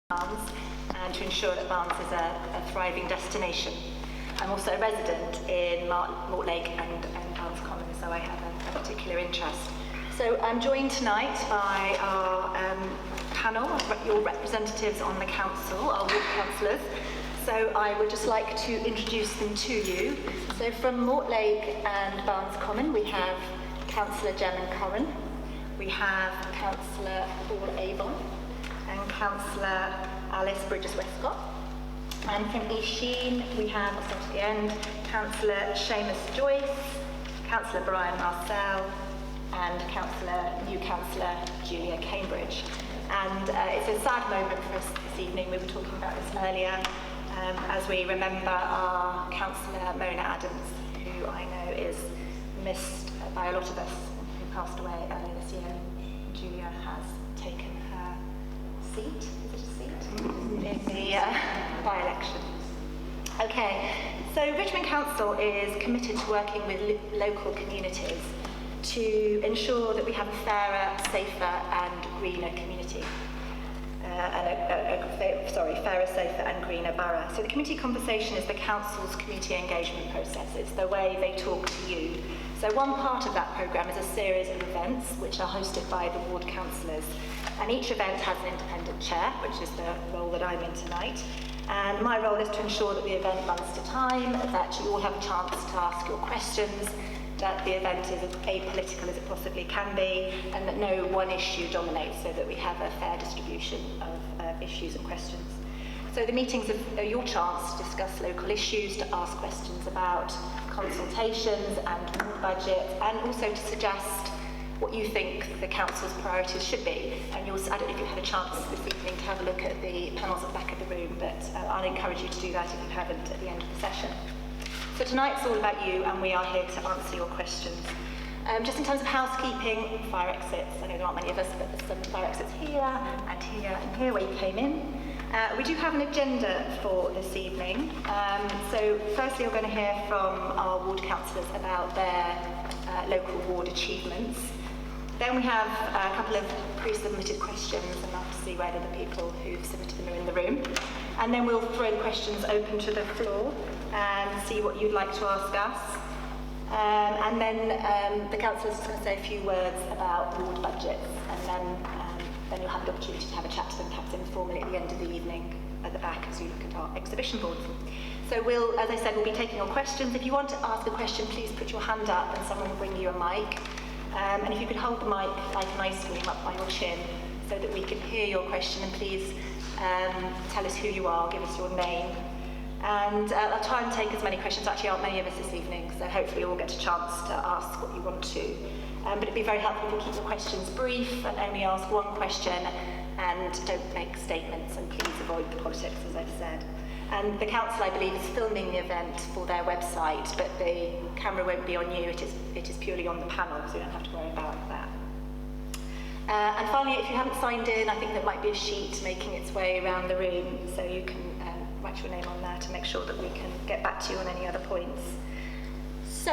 Barnes, and to ensure that Barnes is a thriving destination. I'm also a resident in Mortlake and Barnes Common, so I have a particular interest. So I'm joined tonight by our panel of your representatives on the council, our ward councillors. So I would just like to introduce them to you. So from Mortlake and Barnes Common, we have Councillor Gemma Curran, we have Councillor Paul Avon, and Councillor Alice Bridges-Westcott. And from Sheen, we have, I'll start at the end, Councillor Seamus Joyce, Councillor Brian Marcel, and new Councillor Julia Cambridge. And it's a sad moment for us this evening. We were talking about this earlier, as we remember our Councillor Mona Adams, who I know is missed by a lot of us, who passed away earlier this year. Julia has taken her seat, is it a seat? In the by-election. Okay, so Richmond Council is committed to working with local communities to ensure that we have a fairer, safer and greener community. Fairer, safer and greener borough. So the community conversation is the council's community engagement process. It's the way they talk to you. So one part of that programme is a series of events which are hosted by the ward councillors. And each event has an independent chair, which is the role that I'm in tonight. And my role is to ensure that the event runs to time, that you all have a chance to ask your questions, that the event is as apolitical as it possibly can be, and that no one issue dominates, so that we have a fair distribution of issues and questions. So the meetings are your chance to discuss local issues, to ask questions about consultations and ward budget, and also to suggest what you think the council's priorities should be. And I don't know if you've had a chance this evening to have a look at the panels at the back of the room, but I'll encourage you to do that if you haven't at the end of the session. So tonight's all about you, and we are here to answer your questions. Just in terms of housekeeping, fire exits, I know there aren't many of us, but there's some fire exits here and here where you came in. We do have an agenda for this evening. So firstly, you're going to hear from our ward councillors about their local ward achievements. Then we have a couple of pre-submitted questions, and I'll have to see whether the people who've submitted them are in the room. And then we'll throw the questions open to the floor and see what you'd like to ask us. And then the councillors are going to say a few words about ward budgets, and then you'll have the opportunity to have a chat to them, perhaps informally at the end of the evening at the back as you look at our exhibition boards. So as I said, we'll be taking your questions. If you want to ask a question, please put your hand up and someone will bring you a mic. And if you could hold the mic like an ice cream up by your chin so that we can hear your question, and please tell us who you are, give us your name. And I'll try and take as many questions. Actually, aren't many of us this evening, so hopefully you'll get a chance to ask what you want to. But it'd be very helpful if you keep your questions brief and only ask one question, and don't make statements, and please avoid the politics, as I've said. And the council, I believe, is filming the event for their website, but the camera won't be on you. It is purely on the panel, so you don't have to worry about that. And finally, if you haven't signed in, I think there might be a sheet making its way around the room, so you can write your name on there to make sure that we can get back to you on any other points. So,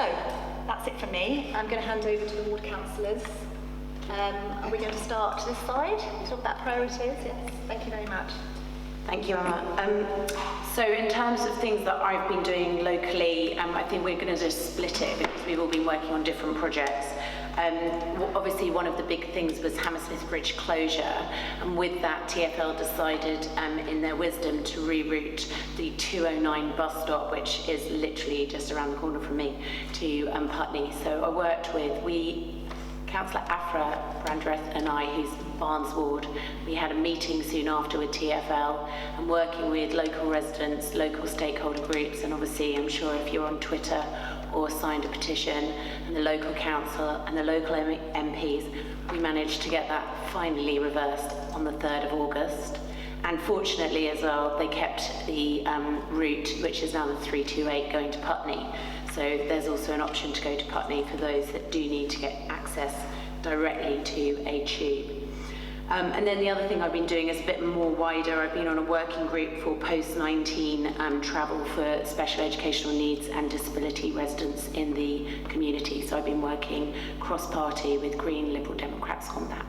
that's it from me. I'm going to hand over to the ward councillors. Are we going to start this side? Talk about priorities? Yes. Thank you very much. Thank you, Emma. So in terms of things that I've been doing locally, I think we're going to just split it because we've all been working on different projects. Obviously, one of the big things was Hammersmith Bridge closure, and with that, TfL decided in their wisdom to reroute the 209 bus stop, which is literally just around the corner from me, to Putney. So I worked with Councillor Afra Brandreth and I, who's Barnes Ward. We had a meeting soon after with TfL and working with local residents, local stakeholder groups, and obviously I'm sure if you're on Twitter or signed a petition, and the local council and the local MPs, we managed to get that finally reversed on the 3rd of August. And fortunately as well, they kept the route, which is now the 328 going to Putney. So there's also an option to go to Putney for those that do need to get access directly to a tube. And then the other thing I've been doing is a bit more wider. I've been on a working group for post-19 travel for special educational needs and disability residents in the community. So I've been working cross-party with Green Liberal Democrats on that.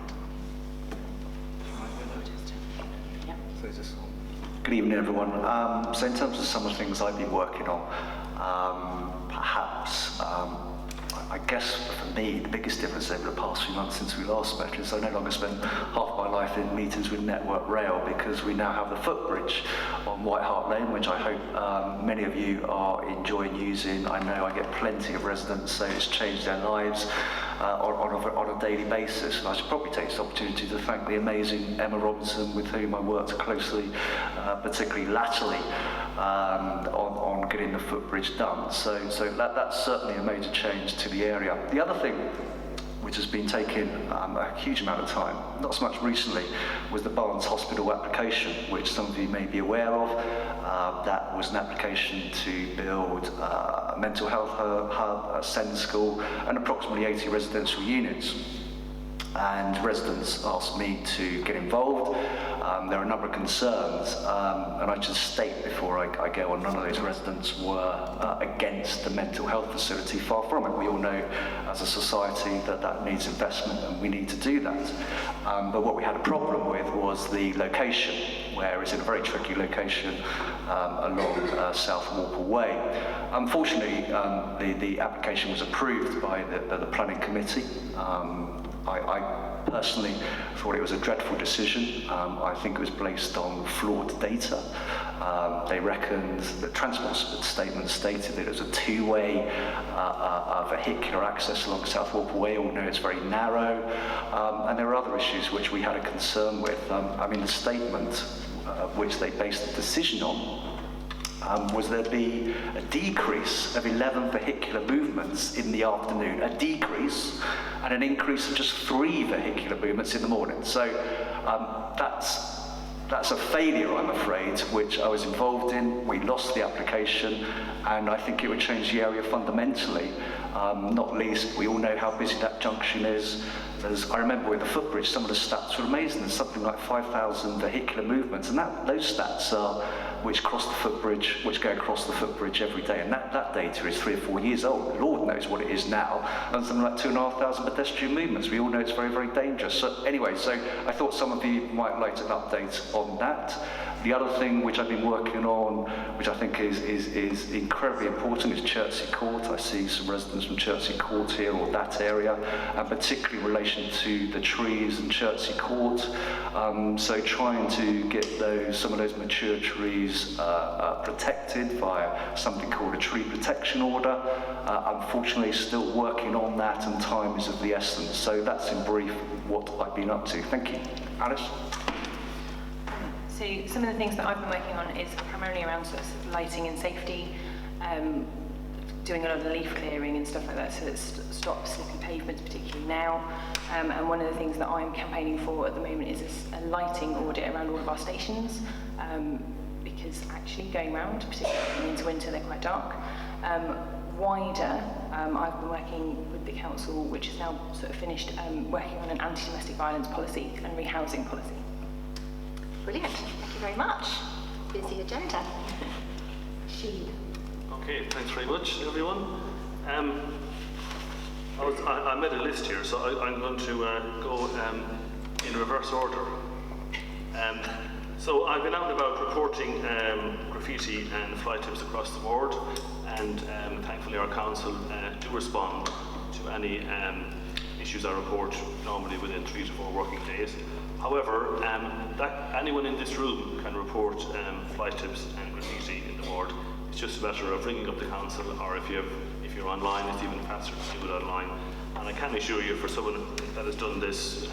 Good evening, everyone. So in terms of some of the things I've been working on, perhaps I guess for me the biggest difference over the past few months since we last met is I no longer spend half my life in meetings with Network Rail, because we now have the footbridge on White Hart Lane, which I hope many of you are enjoying using. I know I get plenty of residents say it's changed their lives on a daily basis, and I should probably take this opportunity to thank the amazing Emma Robinson, with whom I worked closely, particularly latterly, on getting the footbridge done. So that's certainly a major change to the area. The other thing which has been taking a huge amount of time, not so much recently, was the Barnes Hospital application, which some of you may be aware of. That was an application to build a mental health hub, a SEND school, and approximately 80 residential units. And residents asked me to get involved. There are a number of concerns, and I should state before I go on, none of those residents were against the mental health facility, far from it. We all know as a society that needs investment, and we need to do that. But what we had a problem with was the location, where it's in a very tricky location along South Walpole Way. Unfortunately, the application was approved by the planning committee. I personally thought it was a dreadful decision. I think it was based on flawed data. They reckoned, the transport statement stated that it was a two-way vehicular access along South Walpole Way, although it's very narrow. And there were other issues which we had a concern with. I mean, the statement which they based the decision on was there'd be a decrease of 11 vehicular movements in the afternoon, a decrease, and an increase of just 3 vehicular movements in the morning. So that's a failure, I'm afraid, which I was involved in. We lost the application, and I think it would change the area fundamentally. Not least, we all know how busy that junction is. I remember with the footbridge, some of the stats were amazing. There's something like 5,000 vehicular movements, and those stats are which go across the footbridge every day, and that data is 3 or 4 years old. Lord knows what it is now, and something like 2,500 pedestrian movements. We all know it's very, very dangerous. So anyway, so I thought some of you might like an update on that. The other thing which I've been working on, which I think is incredibly important, is Chertsey Court. I see some residents from Chertsey Court here, or that area, and particularly in relation to the trees in Chertsey Court. So trying to get some of those mature trees protected via something called a tree protection order. Unfortunately, still working on that, and time is of the essence. So that's in brief what I've been up to. Thank you. Alice? So some of the things that I've been working on is primarily around sort of lighting and safety, doing a lot of leaf clearing and stuff like that, so it stops slippy pavements, particularly now. And one of the things that I'm campaigning for at the moment is a lighting audit around all of our stations, because actually going round, particularly into winter, they're quite dark. Wider, I've been working with the council, which is now sort of finished, working on an anti-domestic violence policy and rehousing policy. Brilliant. Thank you very much. Busy agenda. Sheen. Okay, thanks very much, everyone. I made a list here, so I'm going to go in reverse order. So I've been out and about reporting graffiti and fly tips across the board, and thankfully our council do respond to any issues I report normally within 3 to 4 working days. However, anyone in this room can report fly tips and graffiti in the ward. It's just a matter of ringing up the council, or if you're online, it's even faster to do it online. And I can assure you, for someone that has done this,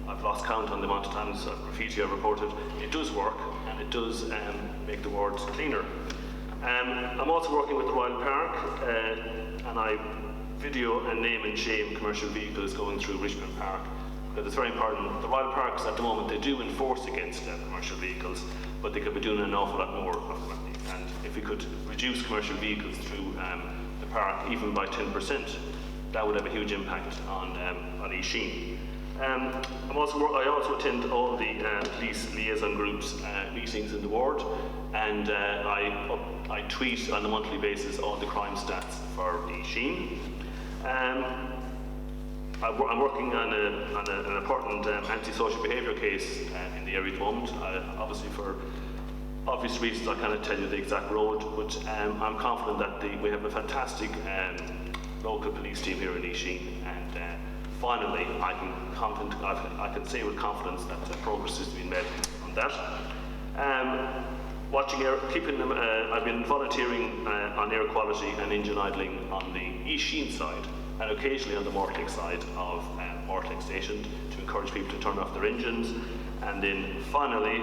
I've lost count on the amount of times of graffiti I've reported. It does work, and it does make the wards cleaner. I'm also working with the Royal Park, and I video and name and shame commercial vehicles going through Richmond Park. Because it's very important. The Royal Parks at the moment, they do enforce against commercial vehicles, but they could be doing an awful lot more. And if we could reduce commercial vehicles through the park even by 10%, that would have a huge impact on Sheen. I also attend all the police liaison groups meetings in the ward, and I tweet on a monthly basis all the crime stats for Sheen. I'm working on an important antisocial behaviour case in the area at the moment. Obviously, for obvious reasons, I cannot tell you the exact road, but I'm confident that we have a fantastic local police team here in Sheen, and finally, I can say with confidence that progress is being made on that. I've been volunteering on air quality and engine idling on the Sheen side, and occasionally on the Mortlake side of Mortlake Station to encourage people to turn off their engines. And then finally,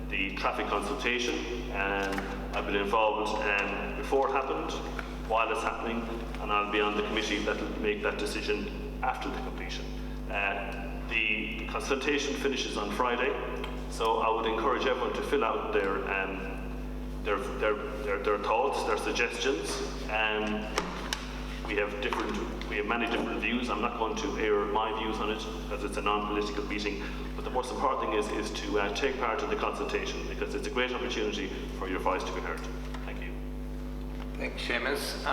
the traffic consultation. I've been involved before it happened, while it's happening, and I'll be on the committee that will make that decision after the completion. The consultation finishes on Friday, so I would encourage everyone to fill out their thoughts, their suggestions. We have many different views. I'm not going to air my views on it because it's a non-political meeting. But the most important thing is to take part in the consultation, because it's a great opportunity for your voice to be heard. Thank you. Thanks, Seamus.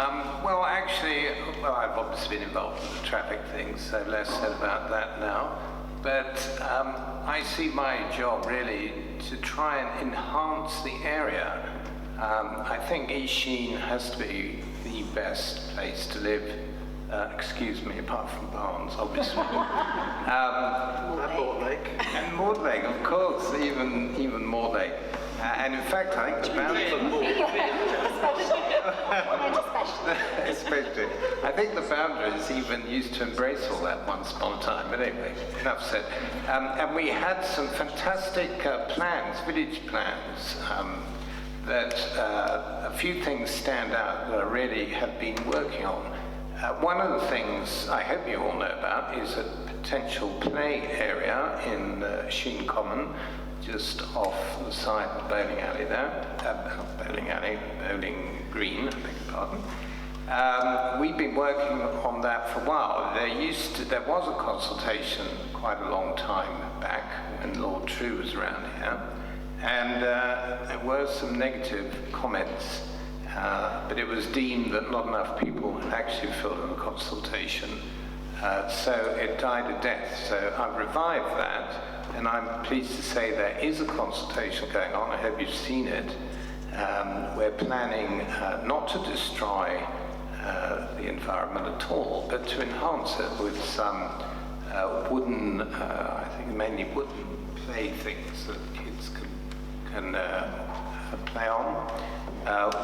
Well, I've obviously been involved in the traffic thing, so less said about that now. But I see my job really to try and enhance the area. I think Sheen has to be the best place to live. Excuse me, apart from Barnes, obviously. And Mortlake. And Mortlake, of course, even Mortlake. And in fact, I think the boundaries... Especially. I think the boundaries even used to embrace all that once upon a time. But anyway, enough said. And we had some fantastic village plans, that a few things stand out that I really have been working on. One of the things I hope you all know about is a potential play area in Sheen Common, just off the side of the bowling alley there. Bowling Green, I beg your pardon. We've been working on that for a while. There was a consultation quite a long time back when Lord True was around here. And there were some negative comments, but it was deemed that not enough people had actually filled in the consultation. So it died a death. So I've revived that, and I'm pleased to say there is a consultation going on. I hope you've seen it. We're planning not to destroy the environment at all, but to enhance it with some wooden, I think mainly wooden playthings that kids can play on,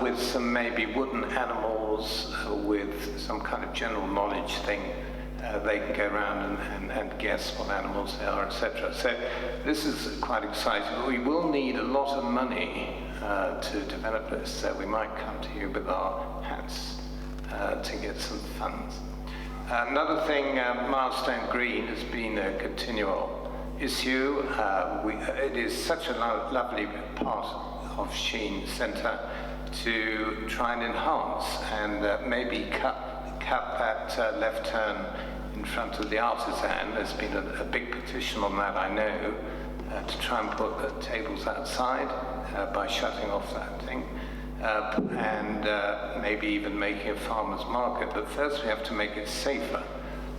with some maybe wooden animals, with some kind of general knowledge thing. They can go around and guess what animals they are, etc. So this is quite exciting. But we will need a lot of money to develop this, so we might come to you with our hats to get some funds. Another thing, Milestone Green has been a continual issue. It is such a lovely part of Sheen Centre to try and enhance and maybe cut that left turn in front of the Artisan. There's been a big petition on that, I know, to try and put the tables outside by shutting off that thing, and maybe even making a farmer's market. But first we have to make it safer.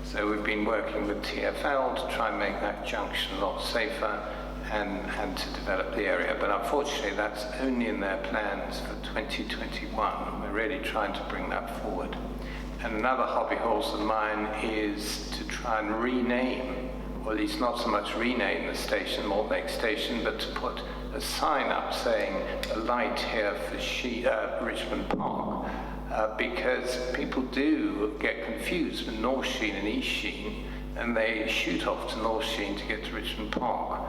So we've been working with TfL to try and make that junction a lot safer and to develop the area. But unfortunately, that's only in their plans for 2021. We're really trying to bring that forward. And another hobby horse of mine is to try and rename, or at least not so much rename the station, Mortlake Station, but to put a sign up saying a light here for Richmond Park. Because people do get confused with North Sheen and East Sheen, and they shoot off to North Sheen to get to Richmond Park.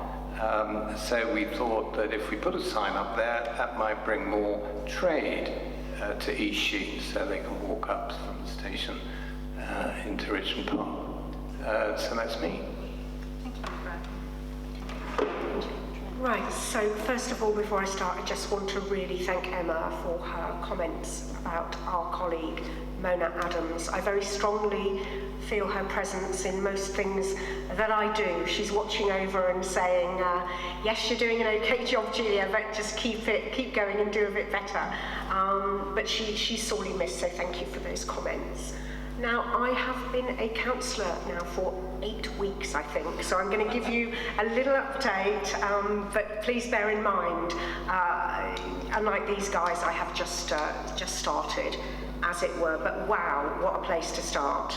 So we thought that if we put a sign up there, that might bring more trade to East Sheen, so they can walk up from the station into Richmond Park. So that's me. Thank you, Brad. Right, so first of all, before I start, I just want to really thank Emma for her comments about our colleague, Mona Adams. I very strongly feel her presence in most things that I do. She's watching over and saying, yes, you're doing an okay job, Julia, but just keep going and do a bit better. But she's sorely missed, so thank you for those comments. Now, I have been a councillor now for 8 weeks, I think, so I'm going to give you a little update, but please bear in mind, unlike these guys, I have just started, as it were, but wow, what a place to start.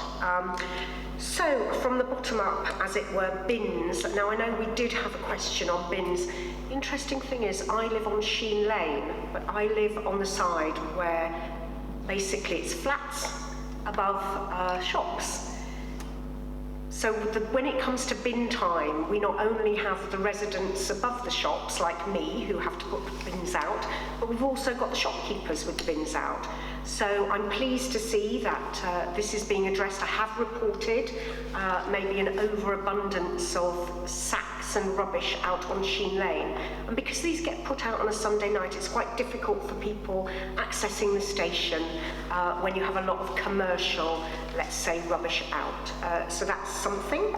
So, from the bottom up, as it were, bins. Now, I know we did have a question on bins. Interesting thing is, I live on Sheen Lane, but I live on the side where basically it's flats above shops. So when it comes to bin time, we not only have the residents above the shops, like me, who have to put the bins out, but we've also got the shopkeepers with the bins out. So I'm pleased to see that this is being addressed. I have reported maybe an overabundance of sacks and rubbish out on Sheen Lane. And because these get put out on a Sunday night, it's quite difficult for people accessing the station when you have a lot of commercial, let's say, rubbish out. So that's something.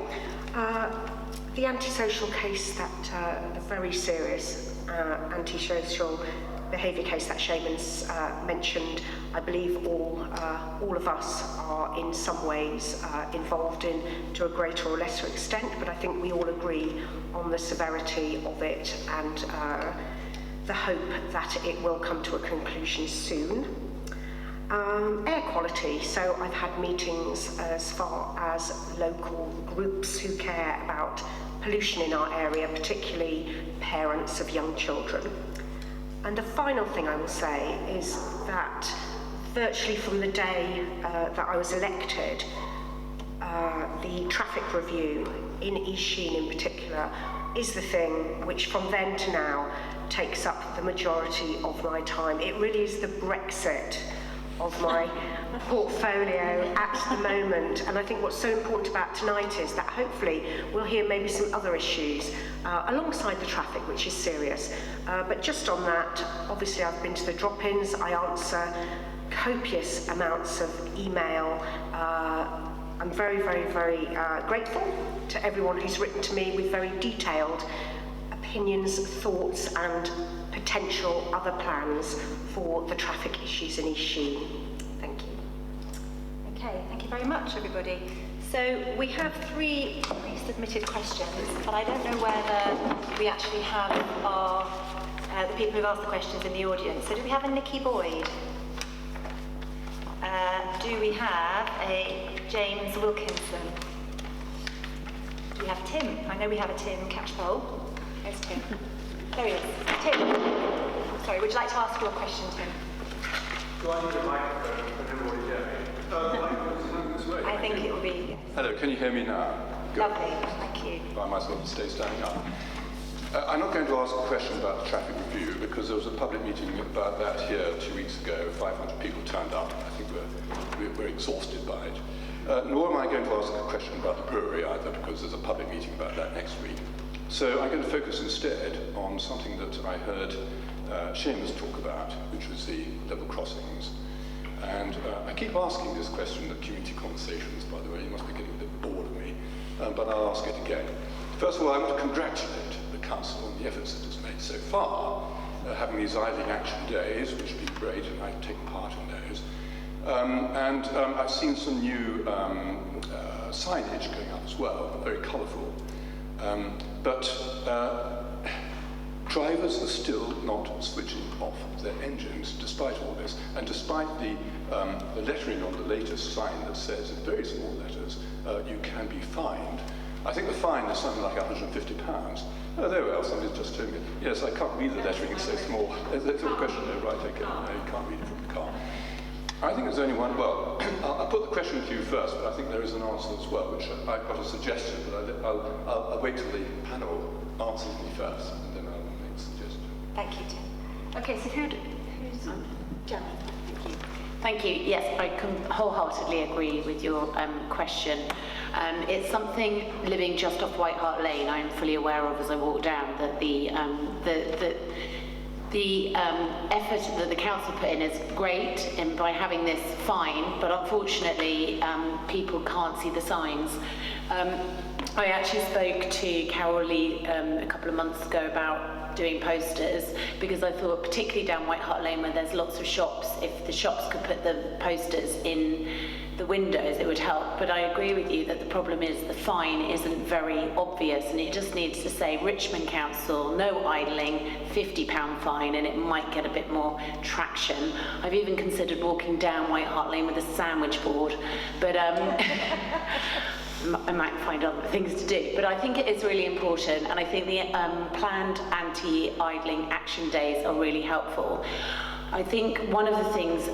The antisocial case, that a very serious antisocial behaviour case that Shaman's mentioned, I believe all of us are in some ways involved in, to a greater or lesser extent, but I think we all agree on the severity of it and the hope that it will come to a conclusion soon. Air quality, so I've had meetings as far as local groups who care about pollution in our area, particularly parents of young children. And the final thing I will say is that virtually from the day that I was elected, the traffic review in East Sheen in particular is the thing which from then to now takes up the majority of my time. It really is the Brexit of my portfolio at the moment, and I think what's so important about tonight is that hopefully we'll hear maybe some other issues alongside the traffic, which is serious. But just on that, obviously I've been to the drop-ins, I answer copious amounts of email. I'm very, very, very grateful to everyone who's written to me with very detailed opinions, thoughts and potential other plans for the traffic issues in East Sheen. Thank you. Okay, thank you very much, everybody. So we have 3 pre-submitted questions, but I don't know whether we actually have our the people who've asked the questions in the audience. So do we have a Nikki Boyd? Do we have a James Wilkinson? Do we have Tim? I know we have a Tim Catchpole. Where's Tim? There he is. Tim. Sorry, would you like to ask your question, Tim? Do I need a microphone? Can everybody hear me? I think it will be. Yes. Hello, can you hear me now? Good. Lovely, thank you. I might as well stay standing up. I'm not going to ask a question about the traffic review because there was a public meeting about that here 2 weeks ago. 500 people turned up. I think we're exhausted by it. Nor am I going to ask a question about the brewery either because there's a public meeting about that next week. So I'm going to focus instead on something that I heard Seamus talk about, which was the level crossings. And I keep asking this question at community conversations, by the way. You must be getting a bit bored of me, but I'll ask it again. First of all, I want to congratulate the council on the efforts it has made so far, having these idling action days, which have been great, and I've taken part in those. I've seen some new signage going up as well, very colourful. Drivers are still not switching off their engines despite all this, and despite the lettering on the latest sign that says in very small letters, you can be fined. I think the fine is something like £150. Oh, there we are, somebody's just told me. Yes, I can't read the lettering, it's so small. There's a question there, right, okay, no, you can't read it from the car. I think there's only one, well, I'll put the question to you first, but I think there is an answer as well, which I've got a suggestion, but I'll wait till the panel answers me first, and then I'll make a suggestion. Thank you, Tim. Okay, so who's Jan? Thank you. Thank you. Yes, I can wholeheartedly agree with your question. It's something living just off White Hart Lane I'm fully aware of as I walk down, that the effort that the council put in is great by having this fine, but unfortunately people can't see the signs. I actually spoke to Carol Lee a couple of months ago about doing posters, because I thought, particularly down White Hart Lane where there's lots of shops, if the shops could put the posters in the windows, it would help. But I agree with you that the problem is the fine isn't very obvious, and it just needs to say Richmond Council, no idling, £50 fine, and it might get a bit more traction. I've even considered walking down White Hart Lane with a sandwich board, but I might find other things to do. But I think it is really important, and I think the planned anti-idling action days are really helpful. I think one of the things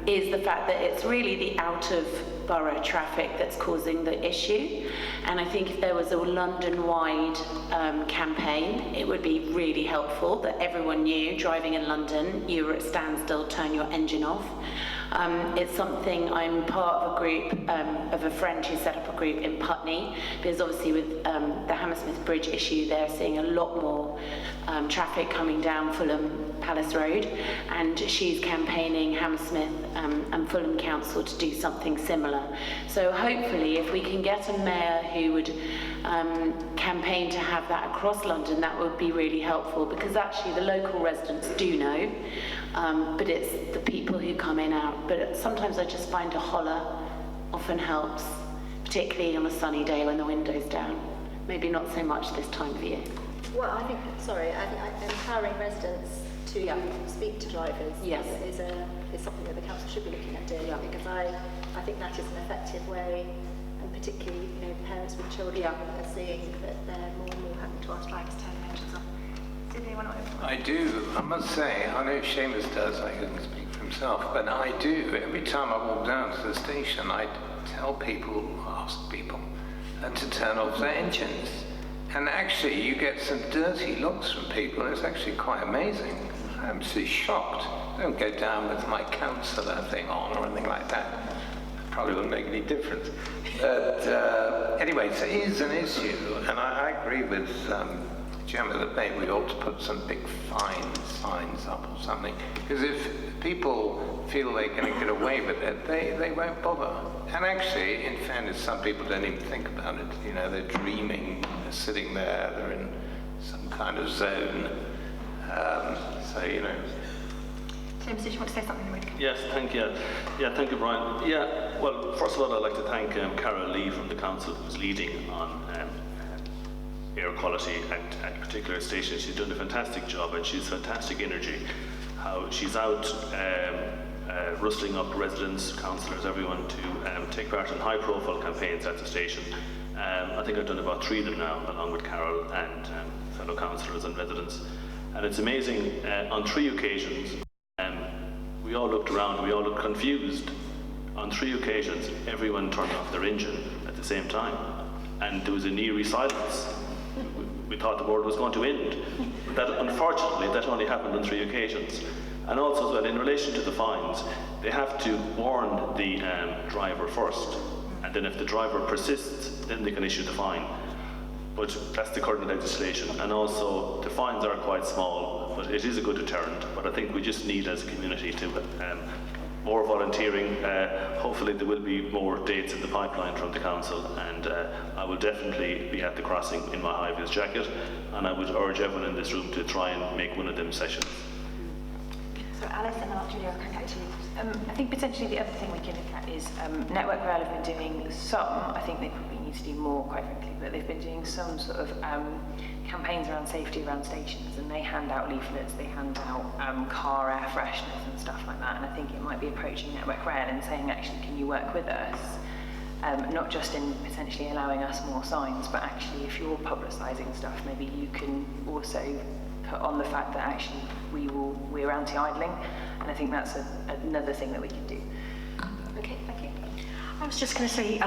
is the fact that it's really the out-of-borough traffic that's causing the issue. And I think if there was a London-wide campaign, it would be really helpful that everyone knew, driving in London, you were at standstill, turn your engine off. It's something, I'm part of a group of a friend who set up a group in Putney, because obviously with the Hammersmith Bridge issue, they're seeing a lot more traffic coming down Fulham Palace Road, and she's campaigning Hammersmith and Fulham Council to do something similar. So hopefully if we can get a mayor who would campaign to have that across London, that would be really helpful, because actually the local residents do know, but it's the people who come in out. But sometimes I just find a holler often helps, particularly on a sunny day when the window's down. Maybe not so much this time of year. Well, I think empowering residents to speak to drivers is something that the council should be looking at doing, because I think that is an effective way, and particularly parents with children are seeing that they're more and more having to ask drivers to turn their engines off. Did anyone want to? I do. I must say, I know Seamus does. I couldn't speak for himself, but I do. Every time I walk down to the station, I tell people, ask people, to turn off their engines. And actually, you get some dirty looks from people. It's actually quite amazing. I'm absolutely shocked. I don't go down with my councillor thing on or anything like that. It probably wouldn't make any difference. But anyway, it is an issue, and I agree with Gemma that maybe we ought to put some big fine signs up or something. Because if people feel they're going to get away with it, they won't bother. And actually, in fairness, some people don't even think about it. They're dreaming, they're sitting there, they're in some kind of zone. James, did you want to say something? Yes, thank you. Yeah, thank you, Brian. Yeah, well, first of all, I'd like to thank Carol Lee from the council, who's leading on air quality at particular stations. She's done a fantastic job, and she's fantastic energy. How she's out rustling up residents, councillors, everyone to take part in high-profile campaigns at the station. I think I've done about 3 of them now, along with Carol and fellow councillors and residents. And it's amazing, on 3 occasions, we all looked around, we all looked confused. On 3 occasions, everyone turned off their engine at the same time. And there was an eerie silence. We thought the world was going to end. But that, unfortunately, that only happened on 3 occasions. And also, as well, in relation to the fines, they have to warn the driver first. And then if the driver persists, then they can issue the fine. But that's the current legislation. And also, the fines are quite small, but it is a good deterrent. But I think we just need, as a community, to more volunteering. Hopefully there will be more dates in the pipeline from the council, and I will definitely be at the crossing in my high-vis jacket, and I would urge everyone in this room to try and make one of them sessions. So Alice, and then after you, I'll come back to you. I think potentially the other thing we can look at is Network Rail have been doing some, I think they probably need to do more, quite frankly, but they've been doing some sort of campaigns around safety around stations, and they hand out leaflets, they hand out car air fresheners and stuff like that, and I think it might be approaching Network Rail and saying, actually, can you work with us? Not just in potentially allowing us more signs, but actually if you're publicising stuff, maybe you can also put on the fact that actually we're anti-idling, and I think that's another thing that we can do. Okay, thank you. I was just going to say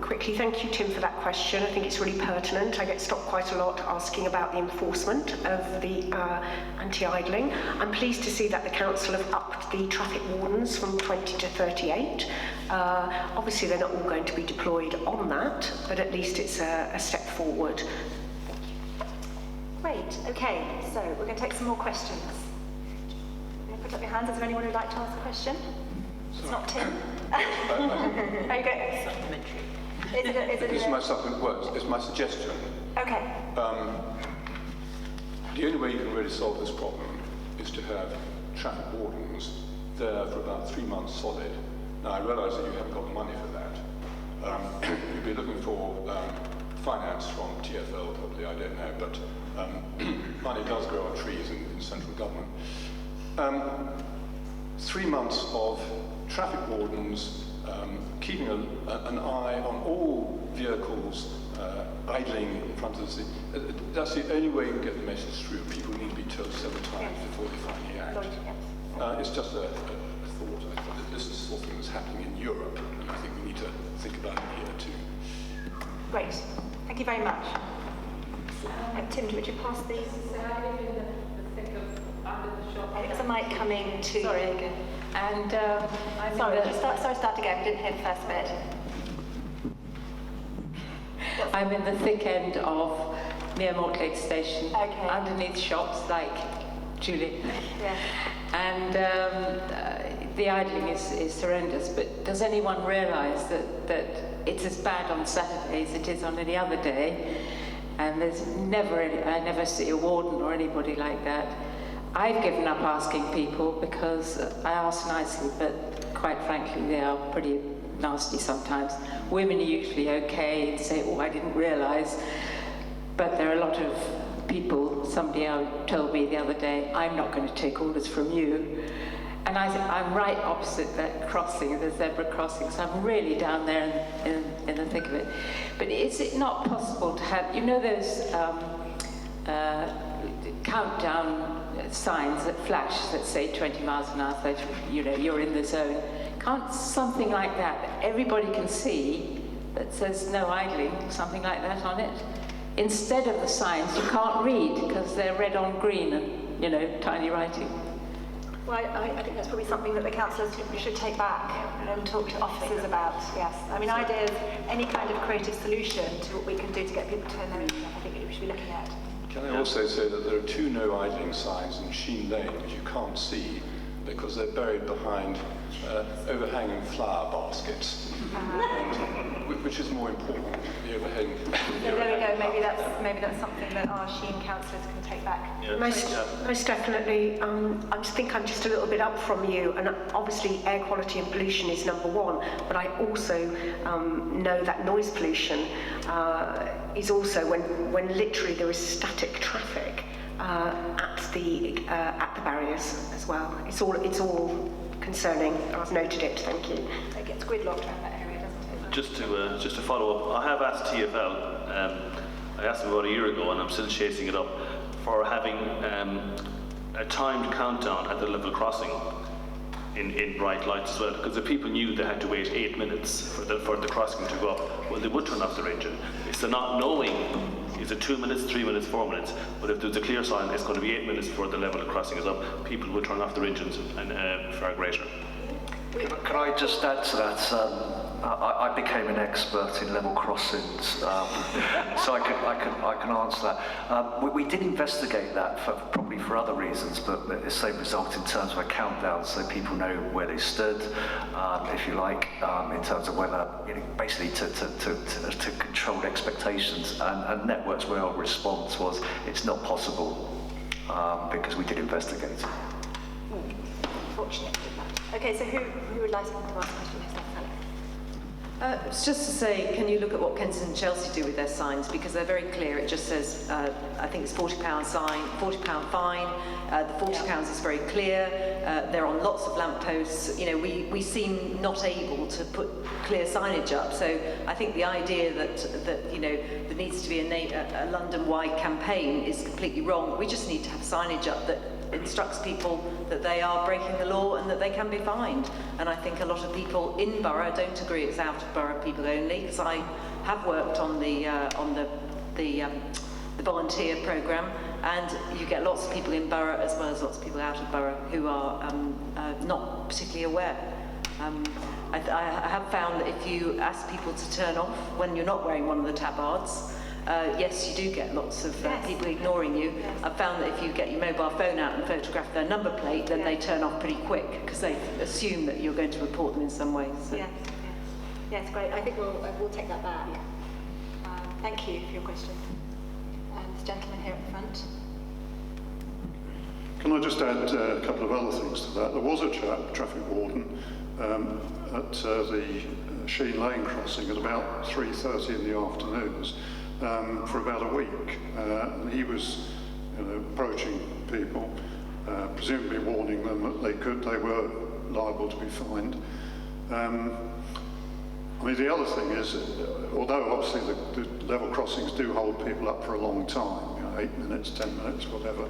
quickly, thank you, Tim, for that question. I think it's really pertinent. I get stopped quite a lot asking about the enforcement of the anti-idling. I'm pleased to see that the council have upped the traffic wardens from 20 to 38. Obviously, they're not all going to be deployed on that, but at least it's a step forward. Great, okay, so we're going to take some more questions. Put up your hands. Is there anyone who'd like to ask a question? It's not Tim. Very good. Supplementary. It's my supplement. Well, it's my suggestion. Okay. the only way you can really solve this problem is to have traffic wardens there for about 3 months solid. Now, I realise that you haven't got the money for that. You'd be looking for finance from TfL, probably, I don't know, but money does grow on trees in central government. 3 months of traffic wardens keeping an eye on all vehicles idling in front of the city. That's the only way you can get the message through. People need to be told several times before they finally act. It's just a thought. I thought this is the sort of thing that's happening in Europe, and I think we need to think about it here too. Great. Thank you very much. Tim, would you pass these? There's a mic coming to... Sorry again. And start again. We didn't hear the first bit. I'm in the thick end of near Mortlake station, underneath shops like Julie. Yeah. And the idling is horrendous, but does anyone realise that it's as bad on Saturdays as it is on any other day? And there's I never see a warden or anybody like that. I've given up asking people because I ask nicely, but quite frankly, they are pretty nasty sometimes. Women are usually okay and say, oh, I didn't realise. But there are a lot of people, somebody told me the other day, I'm not going to take orders from you. And I think I'm right opposite that crossing, the zebra crossing, so I'm really down there in the thick of it. But is it not possible to have, you know those countdown signs that flash that say 20 miles an hour, so you're in the zone? Can't something like that everybody can see that says no idling, something like that on it? Instead of the signs you can't read because they're red on green and, tiny writing. Well, I think that's probably something that the councillors should take back and talk to officers about, yes. I mean, ideas, any kind of creative solution to what we can do to get people to turn their engine off, I think we should be looking at. Can I also say that there are 2 no idling signs in Sheen Lane which you can't see because they're buried behind overhanging flower baskets, which is more important, the overhanging. So there we go, maybe that's something that our Sheen councillors can take back. Yeah. Most definitely. I think I'm just a little bit up from you, and obviously air quality and pollution is number 1, but I also know that noise pollution is also when literally there is static traffic at the barriers as well. It's all concerning. I've noted it. Thank you. It gets gridlocked around that area, doesn't it? Just to follow up, I have asked TfL. I asked them about a year ago, and I'm still chasing it up for having a timed countdown at the level crossing in bright lights as well, because the people knew they had to wait 8 minutes for the crossing to go up. Well, they would turn off their engine. It's the not knowing. Is it 2 minutes, 3 minutes, 4 minutes? But if there's a clear sign, it's going to be 8 minutes before the level of crossing is up. People will turn off their engines and far greater. Can I just add to that? I became an expert in level crossings, so I can answer that. We did investigate that probably for other reasons, but the same result in terms of a countdown, so people know where they stood, if you like, in terms of whether, basically to control expectations. And Network's real response was, it's not possible, because we did investigate it. Fortunately. Okay, so who would like to ask a question? It's just to say, can you look at what Kensington and Chelsea do with their signs? Because they're very clear. It just says, I think it's £40 sign, £40 fine. The £40 is very clear. They're on lots of lampposts. We seem not able to put clear signage up. So I think the idea that there needs to be a London-wide campaign is completely wrong. We just need to have signage up that instructs people that they are breaking the law and that they can be fined. And I think a lot of people in borough don't agree it's out of borough people only, because I have worked on the volunteer programme, and you get lots of people in borough as well as lots of people out of borough who are not particularly aware. I have found that if you ask people to turn off when you're not wearing one of the tabards, yes, you do get lots of people ignoring you. I've found that if you get your mobile phone out and photograph their number plate, then they turn off pretty quick because they assume that you're going to report them in some way. So. Yes, great. I think we'll take that back. Thank you for your question. This gentleman here at the front. Can I just add a couple of other things to that? There was a traffic warden at the Sheen Lane crossing at about 3:30 in the afternoons for about a week, and he was approaching people, presumably warning them that they were liable to be fined. I mean, the other thing is, although obviously the level crossings do hold people up for a long time, 8 minutes, 10 minutes, whatever,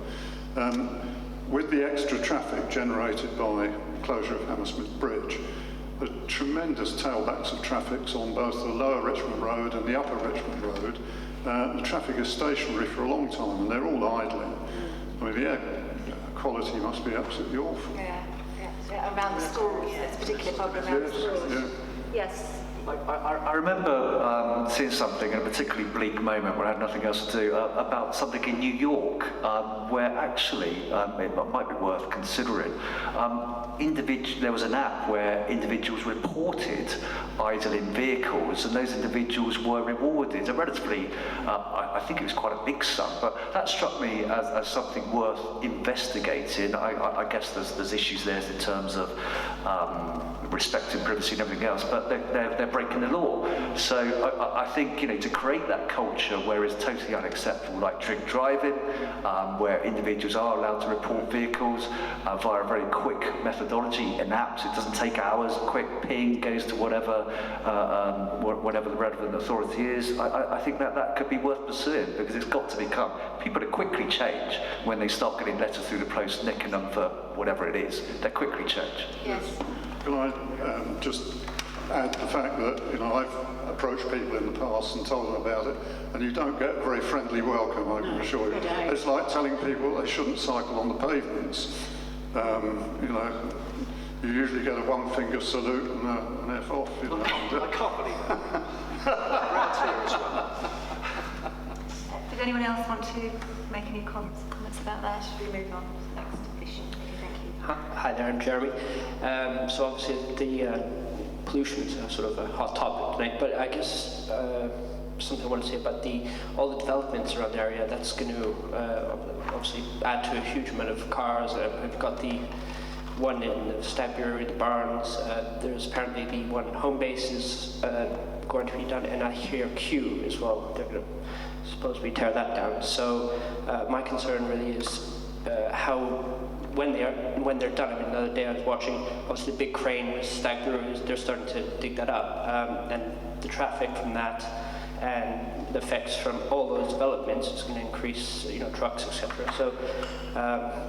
with the extra traffic generated by closure of Hammersmith Bridge, the tremendous tailbacks of traffic on both the lower Richmond Road and the upper Richmond Road. The traffic is stationary for a long time and they're all idling. I mean, the air quality must be absolutely awful. Yeah, around the schools, there's a particular problem around the schools. Yeah. Yes. I remember seeing something in a particularly bleak moment when I had nothing else to do about something in New York where actually it might be worth considering. There was an app where individuals reported idling vehicles and those individuals were rewarded. A relatively, I think it was quite a big sum, but that struck me as something worth investigating. I guess there's issues there in terms of respecting privacy and everything else, but they're breaking the law. So I think, to create that culture where it's totally unacceptable, like drink driving, where individuals are allowed to report vehicles via a very quick methodology in apps. It doesn't take hours, quick ping, goes to whatever the relevant authority is. I think that could be worth pursuing, because it's got to become, people that quickly change when they start getting letters through the post nicking them for whatever it is. They quickly change. Yes. Can I just add the fact that I've approached people in the past and told them about it, and you don't get a very friendly welcome, I can assure you. It's like telling people they shouldn't cycle on the pavements. You usually get a one-finger salute and an F off. I can't believe that. Around here as well. Did anyone else want to make any comments about that? Should we move on to the next issue? Thank you. Hi there, I'm Jeremy. So obviously the pollution is sort of a hot topic tonight, but I guess something I want to say about all the developments around the area, that's going to obviously add to a huge amount of cars. We've got the one in the Stabbury, the Barns, there's apparently the one at Home Base is going to be done, and I hear Q as well. They're going to supposedly tear that down. So my concern really is when they're done. I mean, the other day I was watching, obviously the big crane was Stabbury, they're starting to dig that up, and the traffic from that and the effects from all those developments is going to increase, trucks, etc. So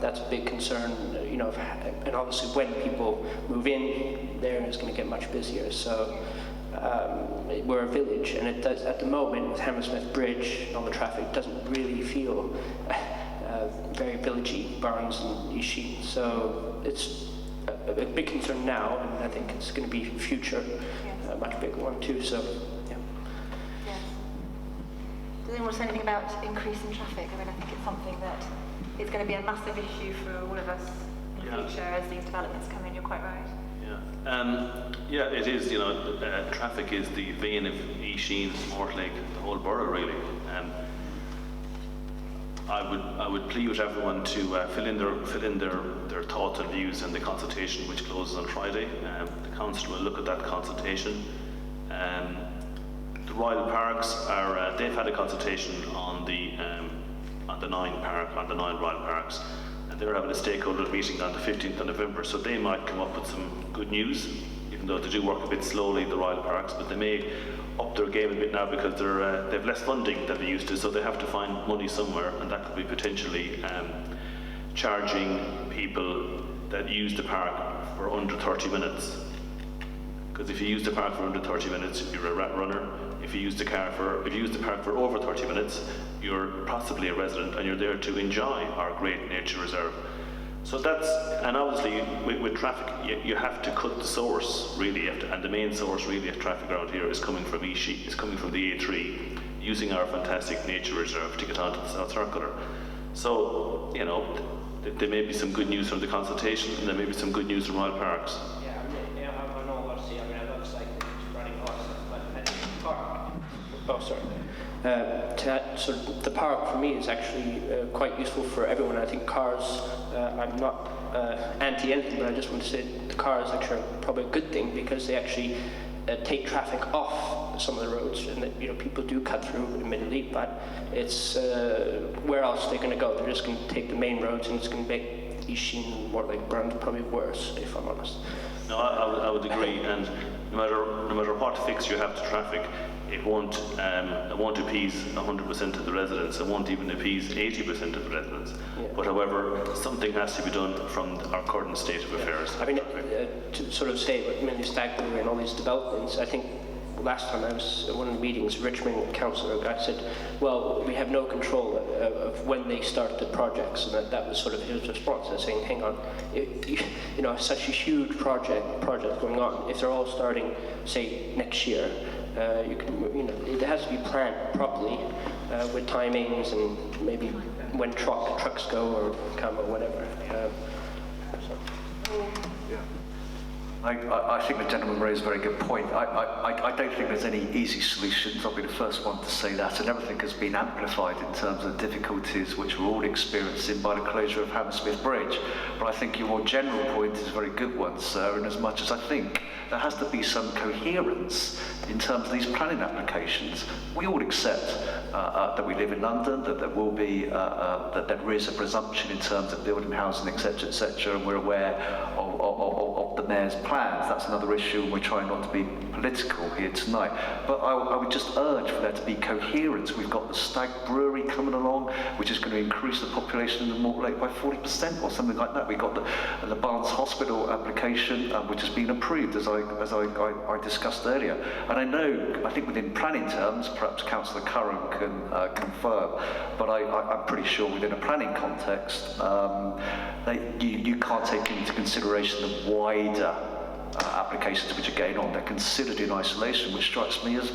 that's a big concern, and obviously when people move in, there is going to get much busier. So we're a village, and it does, at the moment with Hammersmith Bridge and all the traffic, doesn't really feel very villagey, Barnes and Sheen. So it's a big concern now, and I think it's going to be in future a much bigger one too. So yeah. Does anyone say anything about increasing traffic? I mean, I think it's something that is going to be a massive issue for all of us in the future as these developments come in. You're quite right. It is. Traffic is the vein of Sheen, Mortlake, the whole borough really. I would plead with everyone to fill in their thoughts and views in the consultation which closes on Friday. The council will look at that consultation. The Royal Parks are they've had a consultation on the 9 Royal Parks, and they're having a stakeholders meeting on the 15th of November. So they might come up with some good news, even though they do work a bit slowly, the Royal Parks, but they may up their game a bit now because they've less funding than they used to, so they have to find money somewhere, and that could be potentially charging people that use the park for under 30 minutes. Because if you use the park for under 30 minutes, you're a rat runner. If you use the park for over 30 minutes, you're possibly a resident and you're there to enjoy our great nature reserve. So and obviously with traffic, you have to cut the source really, and the main source really of traffic around here is coming from Sheen, it's coming from the A3, using our fantastic nature reserve to get onto the South Circular. So, there may be some good news from the consultation, and there may be some good news from Royal Parks. I know obviously, I love cycling, running horses, but I think park. Oh, sorry. sort of the park for me is actually quite useful for everyone. I think cars, I'm not anti anything, but I just want to say the cars actually are probably a good thing because they actually take traffic off some of the roads, and that, you know, people do cut through admittedly, but it's where else are they going to go? They're just going to take the main roads, and it's going to make Sheen and Mortlake probably worse, if I'm honest. No, I would agree, and no matter what fix you have to traffic, it won't appease 100% of the residents. It won't even appease 80% of the residents. Yeah. But however, something has to be done from our current state of affairs. I mean, to sort of say, with Stagbury and all these developments, I think last time I was at one of the meetings, Richmond councillor guy said, well, we have no control of when they start the projects, and that was sort of his response. I was saying, hang on, you know, such a huge project going on, if they're all starting, say, next year, it has to be planned properly with timings and maybe when trucks go or come or whatever. I think the gentleman raised a very good point. I don't think there's any easy solutions. I'll be the first one to say that, and everything has been amplified in terms of difficulties which we're all experiencing by the closure of Hammersmith Bridge. But I think your more general point is a very good one, sir, in as much as I think there has to be some coherence in terms of these planning applications. We all accept that we live in London, that there will be, that there is a presumption in terms of building housing, etc., and we're aware of the Mayor's plans. That's another issue, and we're trying not to be political here tonight. But I would just urge for there to be coherence. We've got the Stag Brewery coming along, which is going to increase the population in the Mortlake by 40% or something like that. We've got the Barnes Hospital application, which has been approved, as I discussed earlier. And I think within planning terms, perhaps Councillor Curran can confirm, but I'm pretty sure within a planning context, you can't take into consideration the wider applications which are going on. They're considered in isolation, which strikes me as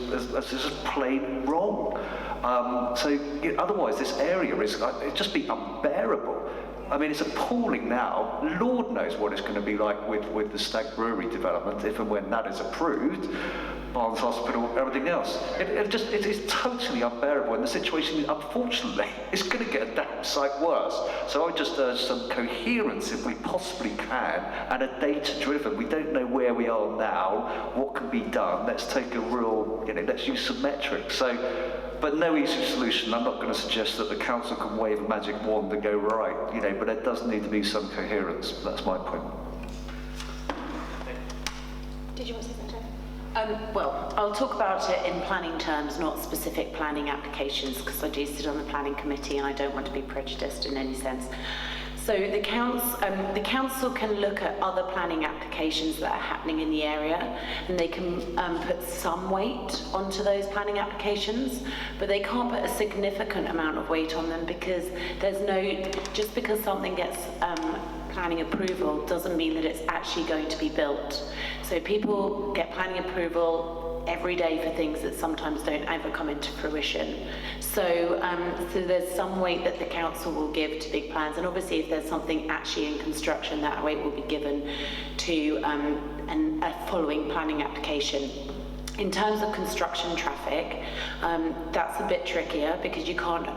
just plain wrong. Otherwise, this area it'd just be unbearable. I mean, it's appalling now. Lord knows what it's going to be like with the Stag Brewery development, if and when that is approved. Barnes Hospital, everything else. It is totally unbearable, and the situation, unfortunately, is going to get a damn sight worse. So I would just urge some coherence, if we possibly can, and a data-driven. We don't know where we are now, what can be done. Let's take a real, let's use some metrics. But no easy solution. I'm not going to suggest that the council can wave a magic wand and go right, but there does need to be some coherence. That's my point. Did you want to say something? Well, I'll talk about it in planning terms, not specific planning applications, because I do sit on the planning committee and I don't want to be prejudiced in any sense. So the council can look at other planning applications that are happening in the area, and they can put some weight onto those planning applications, but they can't put a significant amount of weight on them, because just because something gets planning approval doesn't mean that it's actually going to be built. So people get planning approval every day for things that sometimes don't ever come into fruition. So there's some weight that the council will give to big plans, and obviously if there's something actually in construction, that weight will be given to a following planning application. In terms of construction traffic, that's a bit trickier, because you can't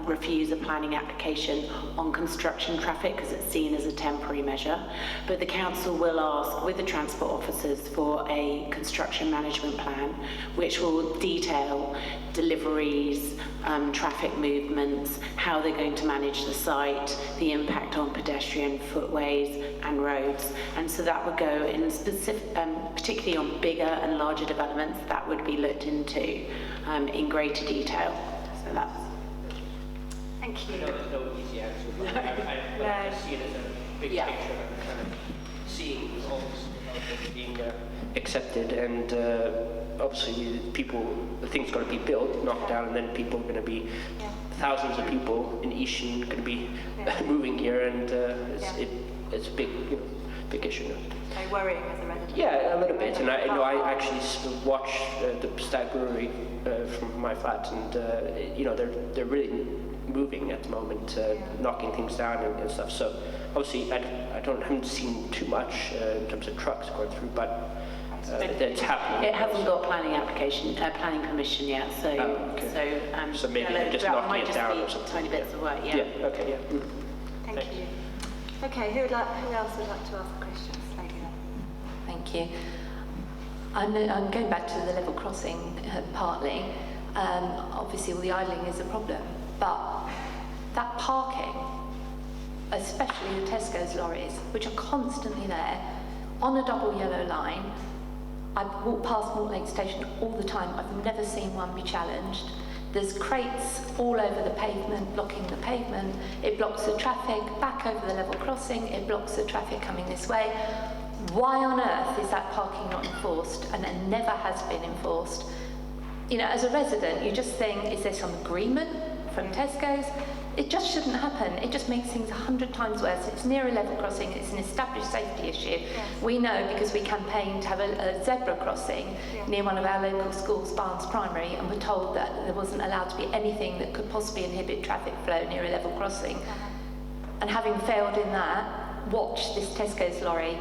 refuse a planning application on construction traffic because it's seen as a temporary measure. But the council will ask with the transport officers for a construction management plan, which will detail deliveries, traffic movements, how they're going to manage the site, the impact on pedestrian footways and roads. And so that would go in specific, particularly on bigger and larger developments, that would be looked into in greater detail. So that's. Thank you. There's no easy answer. I see it as a big picture, and kind of seeing all this being accepted, and obviously the thing's got to be built, knocked down, and then people are going to be thousands of people in Sheen going to be moving here, and it's a big issue. Are you worrying as a resident? Yeah, a little bit, and I actually watch the Stag Brewery from my flat, and they're really moving at the moment, knocking things down and stuff. So obviously I haven't seen too much in terms of trucks going through, but It's happening. It hasn't got planning permission yet, so okay. So maybe yellow they're just ground knocking might it down or just be something. tiny bits of work. Yeah. Yeah. Okay. Yeah. Mm. Thank Thanks. you. Okay, who else would like to ask questions? Lady there. Thank you. I'm going back to the level crossing partly. Obviously, all the idling is a problem, but that parking, especially the Tesco's lorries, which are constantly there on a double yellow line. I walk past Mortlake station all the time. I've never seen one be challenged. There's crates all over the pavement, blocking the pavement. It blocks the traffic back over the level crossing. It blocks the traffic coming this way. Why on earth is that parking not enforced? And it never has been enforced. You know, as a resident, you just think, is there some agreement from Tesco's? It just shouldn't happen. It just makes things 100 times worse. It's near a level crossing. It's an established safety issue. Yes. We know because we campaigned to have a zebra crossing near one of our local schools, Barnes Primary, and were told that there wasn't allowed to be anything that could possibly inhibit traffic flow near a level crossing. And having failed in that, watch this Tesco's lorry,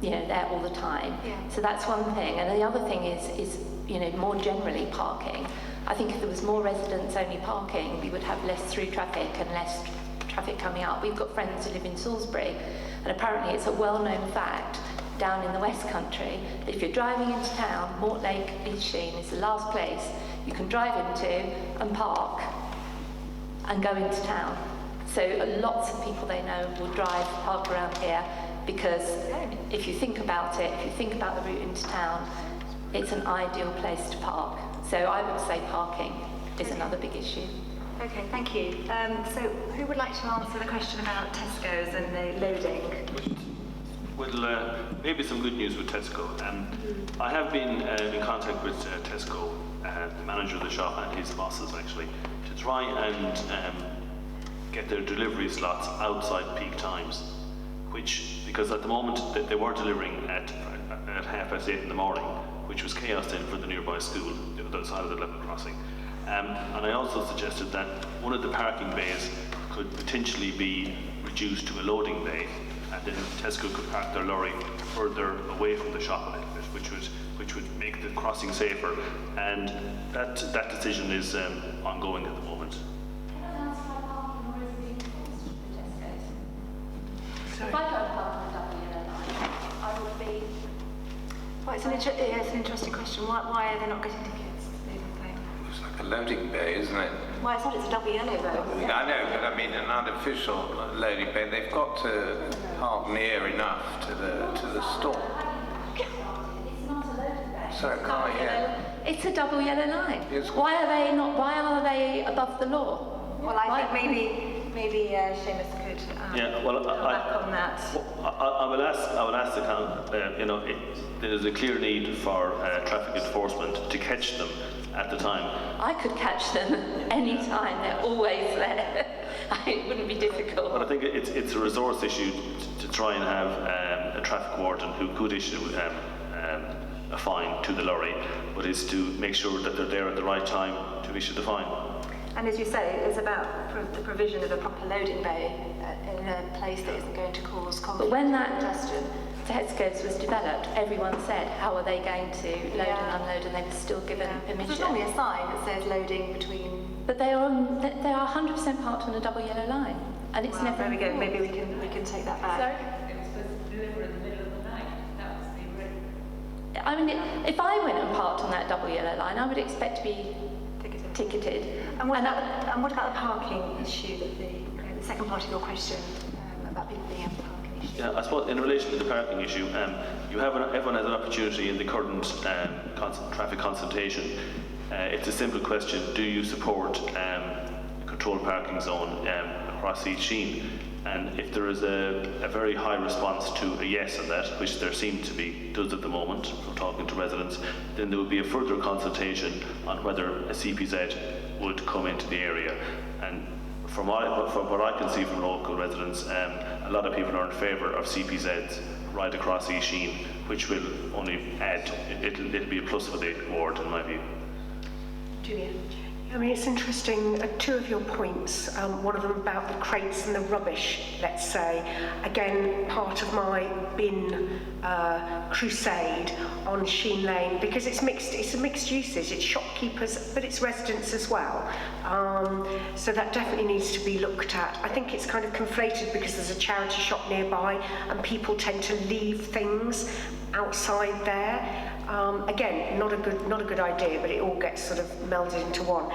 you know, there all the time. So that's one thing. And the other thing is, you know, more generally parking. I think if there was more residents-only parking, we would have less through traffic and less traffic coming out. We've got friends who live in Salisbury, and apparently it's a well-known fact down in the West Country that if you're driving into town, Mortlake, Sheen is the last place you can drive into and park and go into town. So lots of people they know will park around here because if you think about it, if you think about the route into town, it's an ideal place to park. So I would say parking is another big issue. Okay, thank you. So who would like to answer the question about Tesco's and the loading? Well, maybe some good news with Tesco. I have been in contact with Tesco, the manager of the shop and his bosses actually, to try and get their delivery slots outside peak times, because at the moment they were delivering at 8:30 in the morning, which was chaos then for the nearby school, the other side of the level crossing. And I also suggested that one of the parking bays could potentially be reduced to a loading bay, and then Tesco could park their lorry further away from the shop a little bit, which would make the crossing safer. And that decision is ongoing at the moment. If I go park on the double yellow line, I would be... Well, it's an interesting question. Why are they not getting tickets? It's like a loading bay, isn't it? Well, it's not. It's a double yellow though. I know, but I mean an artificial loading bay. They've got to park near enough to the store. It's not a loading bay. Sorry, I can't hear. It's a double yellow line. Yes. Why are they above the law? Well, I think maybe Seamus could come back on that. I will ask the council. There's a clear need for traffic enforcement to catch them at the time. I could catch them any time. They're always there. It wouldn't be difficult. But I think it's a resource issue to try and have a traffic warden who could issue a fine to the lorry, but is to make sure that they're there at the right time to issue the fine. And as you say, it's about the provision of a proper loading bay in a place that isn't going to cause conflict. But when that Tesco's was developed, everyone said, how are they going to load and unload, and they were still given permission. There's normally a sign that says loading between... But they are 100% parked on a double yellow line, and it's never... There we go, maybe we can take that back. Sorry? It was supposed to deliver in the middle of the night. That was the original. I mean, if I went and parked on that double yellow line, I would expect to be ticketed. And what about the parking issue, the second part of your question about people being able to park an issue? Yeah, I suppose in relation to the parking issue, everyone has an opportunity in the current traffic consultation. It's a simple question: do you support a controlled parking zone across East Sheen? And if there is a very high response to a yes on that, which there seems to be, does at the moment, from talking to residents, then there would be a further consultation on whether a CPZ would come into the area. And from what I can see from local residents, a lot of people are in favour of CPZs right across East Sheen, which will only add, it'll be a plus for the ward in my view. Julia. I mean, it's interesting, two of your points, one of them about the crates and the rubbish, let's say. Again, part of my bin crusade on Sheen Lane, because it's a mixed usage, it's shopkeepers, but it's residents as well. So that definitely needs to be looked at. I think it's kind of conflated because there's a charity shop nearby and people tend to leave things outside there. Again, not a good idea, but it all gets sort of melded into one.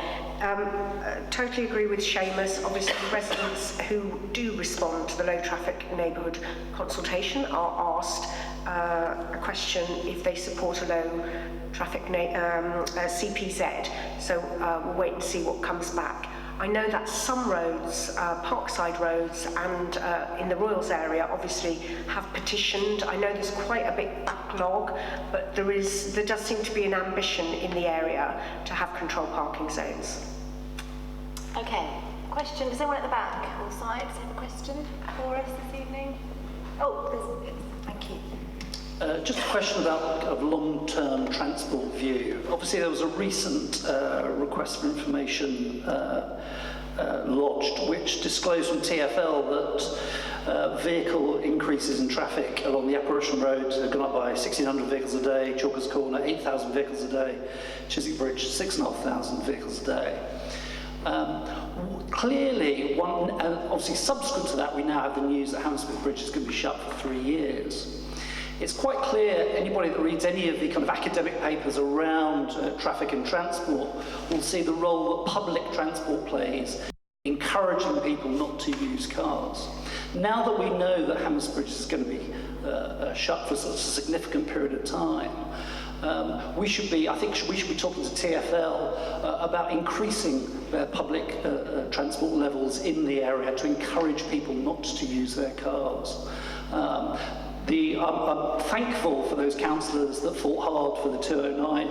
Totally agree with Seamus. Obviously, residents who do respond to the low traffic neighbourhood consultation are asked a question if they support a low traffic CPZ. So we'll wait and see what comes back. I know that some roads, Parkside roads and in the Royals area obviously have petitioned. I know there's quite a big backlog, but there does seem to be an ambition in the area to have controlled parking zones. Okay, question. Does anyone at the back or side have a question for us this evening? Oh, thank you. Just a question about a long-term transport view. Obviously, there was a recent request for information lodged, which disclosed from TfL that vehicle increases in traffic along the Upper Richmond Road have gone up by 1,600 vehicles a day, Chalkers Corner 8,000 vehicles a day, Chiswick Bridge 6,500 vehicles a day. Clearly, obviously subsequent to that, we now have the news that Hammersmith Bridge is going to be shut for 3 years. It's quite clear, anybody that reads any of the kind of academic papers around traffic and transport will see the role that public transport plays, encouraging people not to use cars. Now that we know that Hammersmith Bridge is going to be shut for such a significant period of time, I think we should be talking to TfL about increasing their public transport levels in the area to encourage people not to use their cars. I'm thankful for those councillors that fought hard for the 209.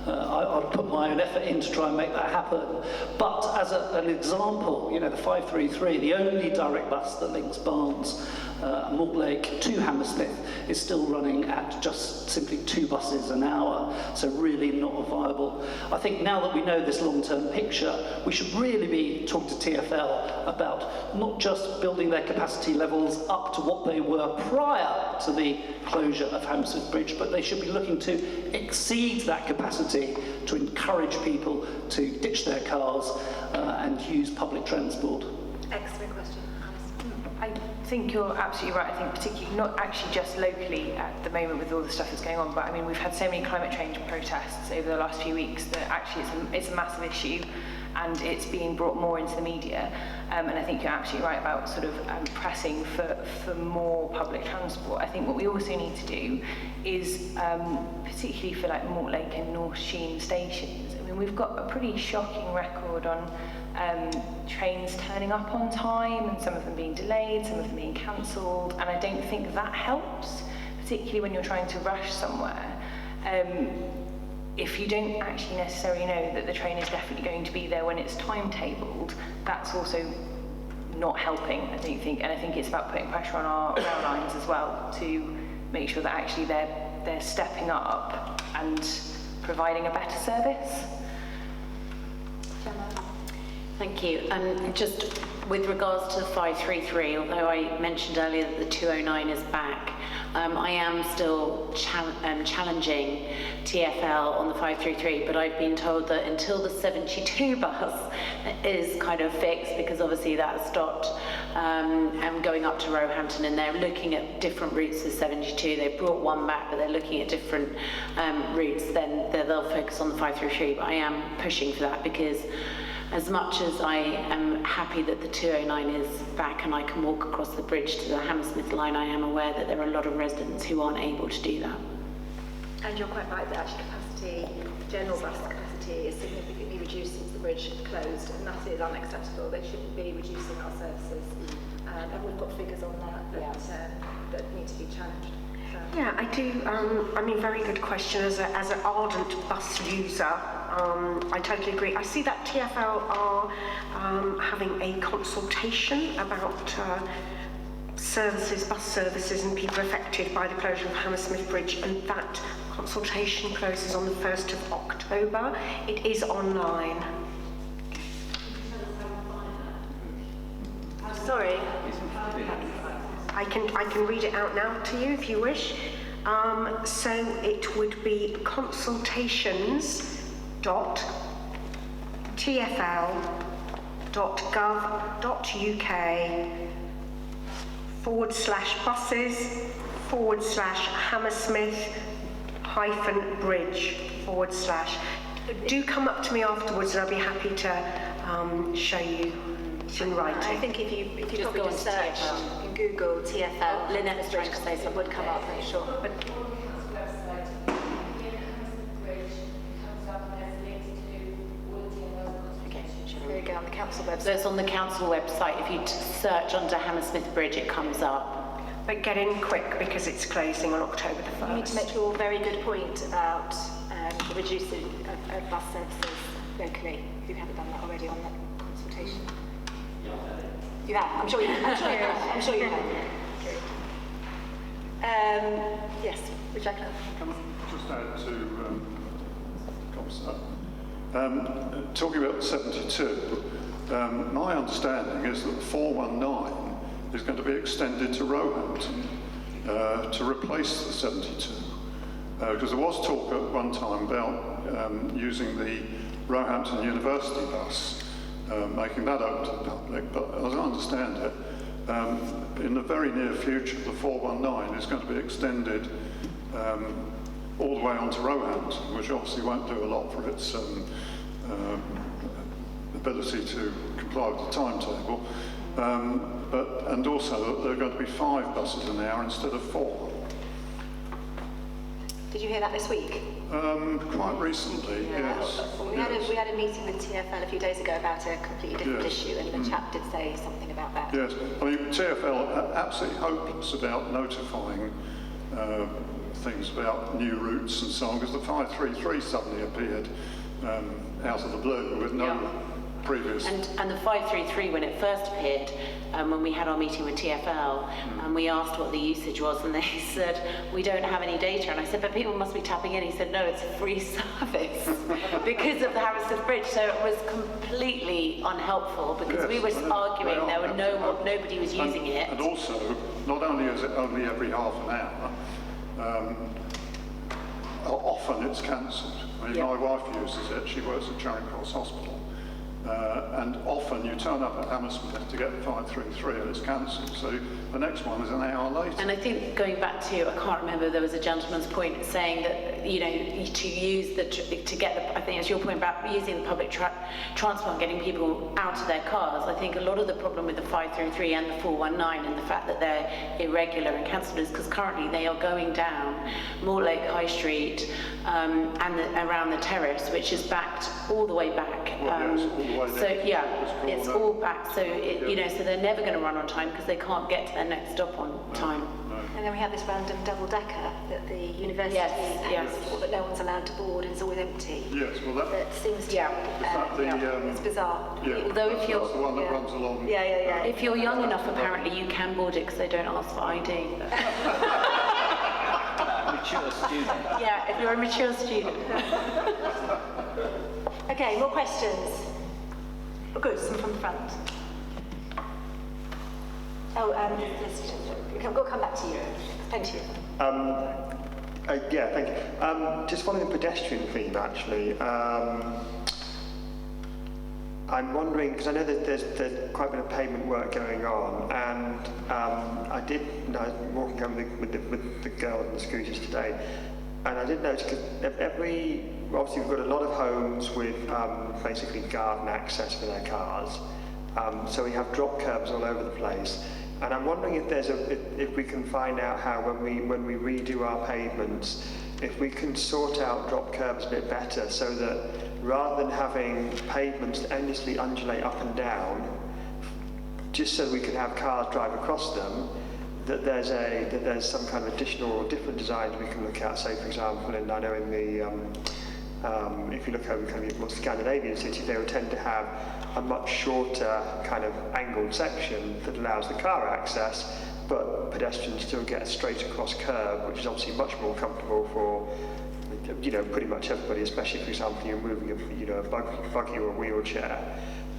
I'd put my own effort in to try and make that happen. But as an example, you know, the 533, the only direct bus that links Barnes and Mortlake to Hammersmith is still running at just simply 2 buses an hour, so really not viable. I think now that we know this long-term picture, we should really be talking to TfL about not just building their capacity levels up to what they were prior to the closure of Hammersmith Bridge, but they should be looking to exceed that capacity to encourage people to ditch their cars and use public transport. Excellent question. I think you're absolutely right. I think particularly, not actually just locally at the moment with all the stuff that's going on, but I mean, we've had so many climate change protests over the last few weeks that actually it's a massive issue and it's being brought more into the media. And I think you're absolutely right about sort of pressing for more public transport. I think what we also need to do is, particularly for like Mortlake and North Sheen stations, I mean, we've got a pretty shocking record on trains turning up on time and some of them being delayed, some of them being cancelled, and I don't think that helps, particularly when you're trying to rush somewhere. If you don't actually necessarily know that the train is definitely going to be there when it's timetabled, that's also not helping, I don't think, and I think it's about putting pressure on our rail lines as well to make sure that actually they're stepping up and providing a better service. Thank you. Just with regards to the 533, although I mentioned earlier that the 209 is back, I am still challenging TfL on the 533, but I've been told that until the 72 bus is kind of fixed, because obviously that stopped, and going up to Roehampton, and they're looking at different routes to 72. They've brought one back, but they're looking at different routes, then they'll focus on the 533, but I am pushing for that, because as much as I am happy that the 209 is back and I can walk across the bridge to the Hammersmith line, I am aware that there are a lot of residents who aren't able to do that. And you're quite right that actually capacity, general bus capacity is significantly reduced since the bridge closed, and that is unacceptable. They shouldn't be reducing our services. And we've got figures on that need to be challenged. Yeah, I do. I mean, very good question. As an ardent bus user, I totally agree. I see that TfL are having a consultation about services, bus services, and people affected by the closure of Hammersmith Bridge, and that Consultation closes on the 1st of October. It is online. Sorry. I can read it out now to you if you wish. So it would be consultations.tfl.gov.uk/Hammersmith-bridge/. Do come up to me afterwards and I'll be happy to show you in writing. I think if you probably go just on search in Google TFL, Lynette was trying to say it would come up, I'm sure. But there you go, on the council website. So it's on the council website. If you search under Hammersmith Bridge, it comes up. But get in quick because it's closing on October the 1st. You need to make your very good point about the reducing of bus services locally. If you haven't done that already on the consultation. You have. I'm sure you have. I'm sure you have. Yes, which I can. Just add to talking about 72, my understanding is that 419 is going to be extended to Roehampton to replace the 72. Because there was talk at one time about using the Roehampton University bus, making that open to the public, but as I understand it, in the very near future, the 419 is going to be extended all the way onto Roehampton, which obviously won't do a lot for its ability to comply with the timetable. And also that there are going to be 5 buses an hour instead of 4. Did you hear that this week? Quite recently, yes. We had a meeting with TfL a few days ago about a completely different issue, and the chap did say something about that. Yes, I mean, TfL are absolutely hopeless about notifying things about new routes and so on, because the 533 suddenly appeared out of the blue with no previous... And the 533, when it first appeared, when we had our meeting with TfL, and we asked what the usage was, and they said, we don't have any data. And I said, but people must be tapping in. He said, no, it's a free service because of the Hammersmith Bridge. So it was completely unhelpful because we were arguing there were nobody was using it. And also, not only is it only every half an hour, often it's cancelled. I mean, my wife uses it. She works at Charing Cross Hospital. And often you turn up at Hammersmith to get the 533 and it's cancelled. So the next one is an hour later. And I think going back to, I can't remember, there was a gentleman's point saying that, you know, to use the, to get the, I think it's your point about using the public transport and getting people out of their cars. I think a lot of the problem with the 533 and the 419 and the fact that they're irregular and cancelled is because currently they are going down Mortlake High Street and around the terrace, which is backed all the way back. So yeah, it's all back. So you know, so they're never going to run on time because they can't get to their next stop on time. And then we have this random double-decker that the university has, that no one's allowed to board and it's always empty. Yes, well that seems to it's bizarre. Yeah, although if you're that's the one that runs along. If you're young enough, apparently you can board it because they don't ask for ID. Mature student. Yeah, if you're a mature student. Okay, more questions? Oh, good, some from the front. Oh, we'll come back to you. Thank you. Yeah, thank you. Just following the pedestrian theme, actually. I'm wondering, because I know that there's quite a bit of pavement work going on, and I was walking home with the girls and the scooters today, and I did notice, because obviously we've got a lot of homes with basically garden access for their cars, so we have drop curbs all over the place, and I'm wondering if we can find out how when we redo our pavements, if we can sort out drop curbs a bit better, so that rather than having pavements that endlessly undulate up and down, just so we can have cars drive across them, that there's some kind of additional or different designs we can look at. Say, for example, I know in the if you look over kind of more Scandinavian cities, they would tend to have a much shorter kind of angled section that allows the car access, but pedestrians still get a straight across curb, which is obviously much more comfortable you know, pretty much everybody, especially, for example, you're moving a buggy or a wheelchair.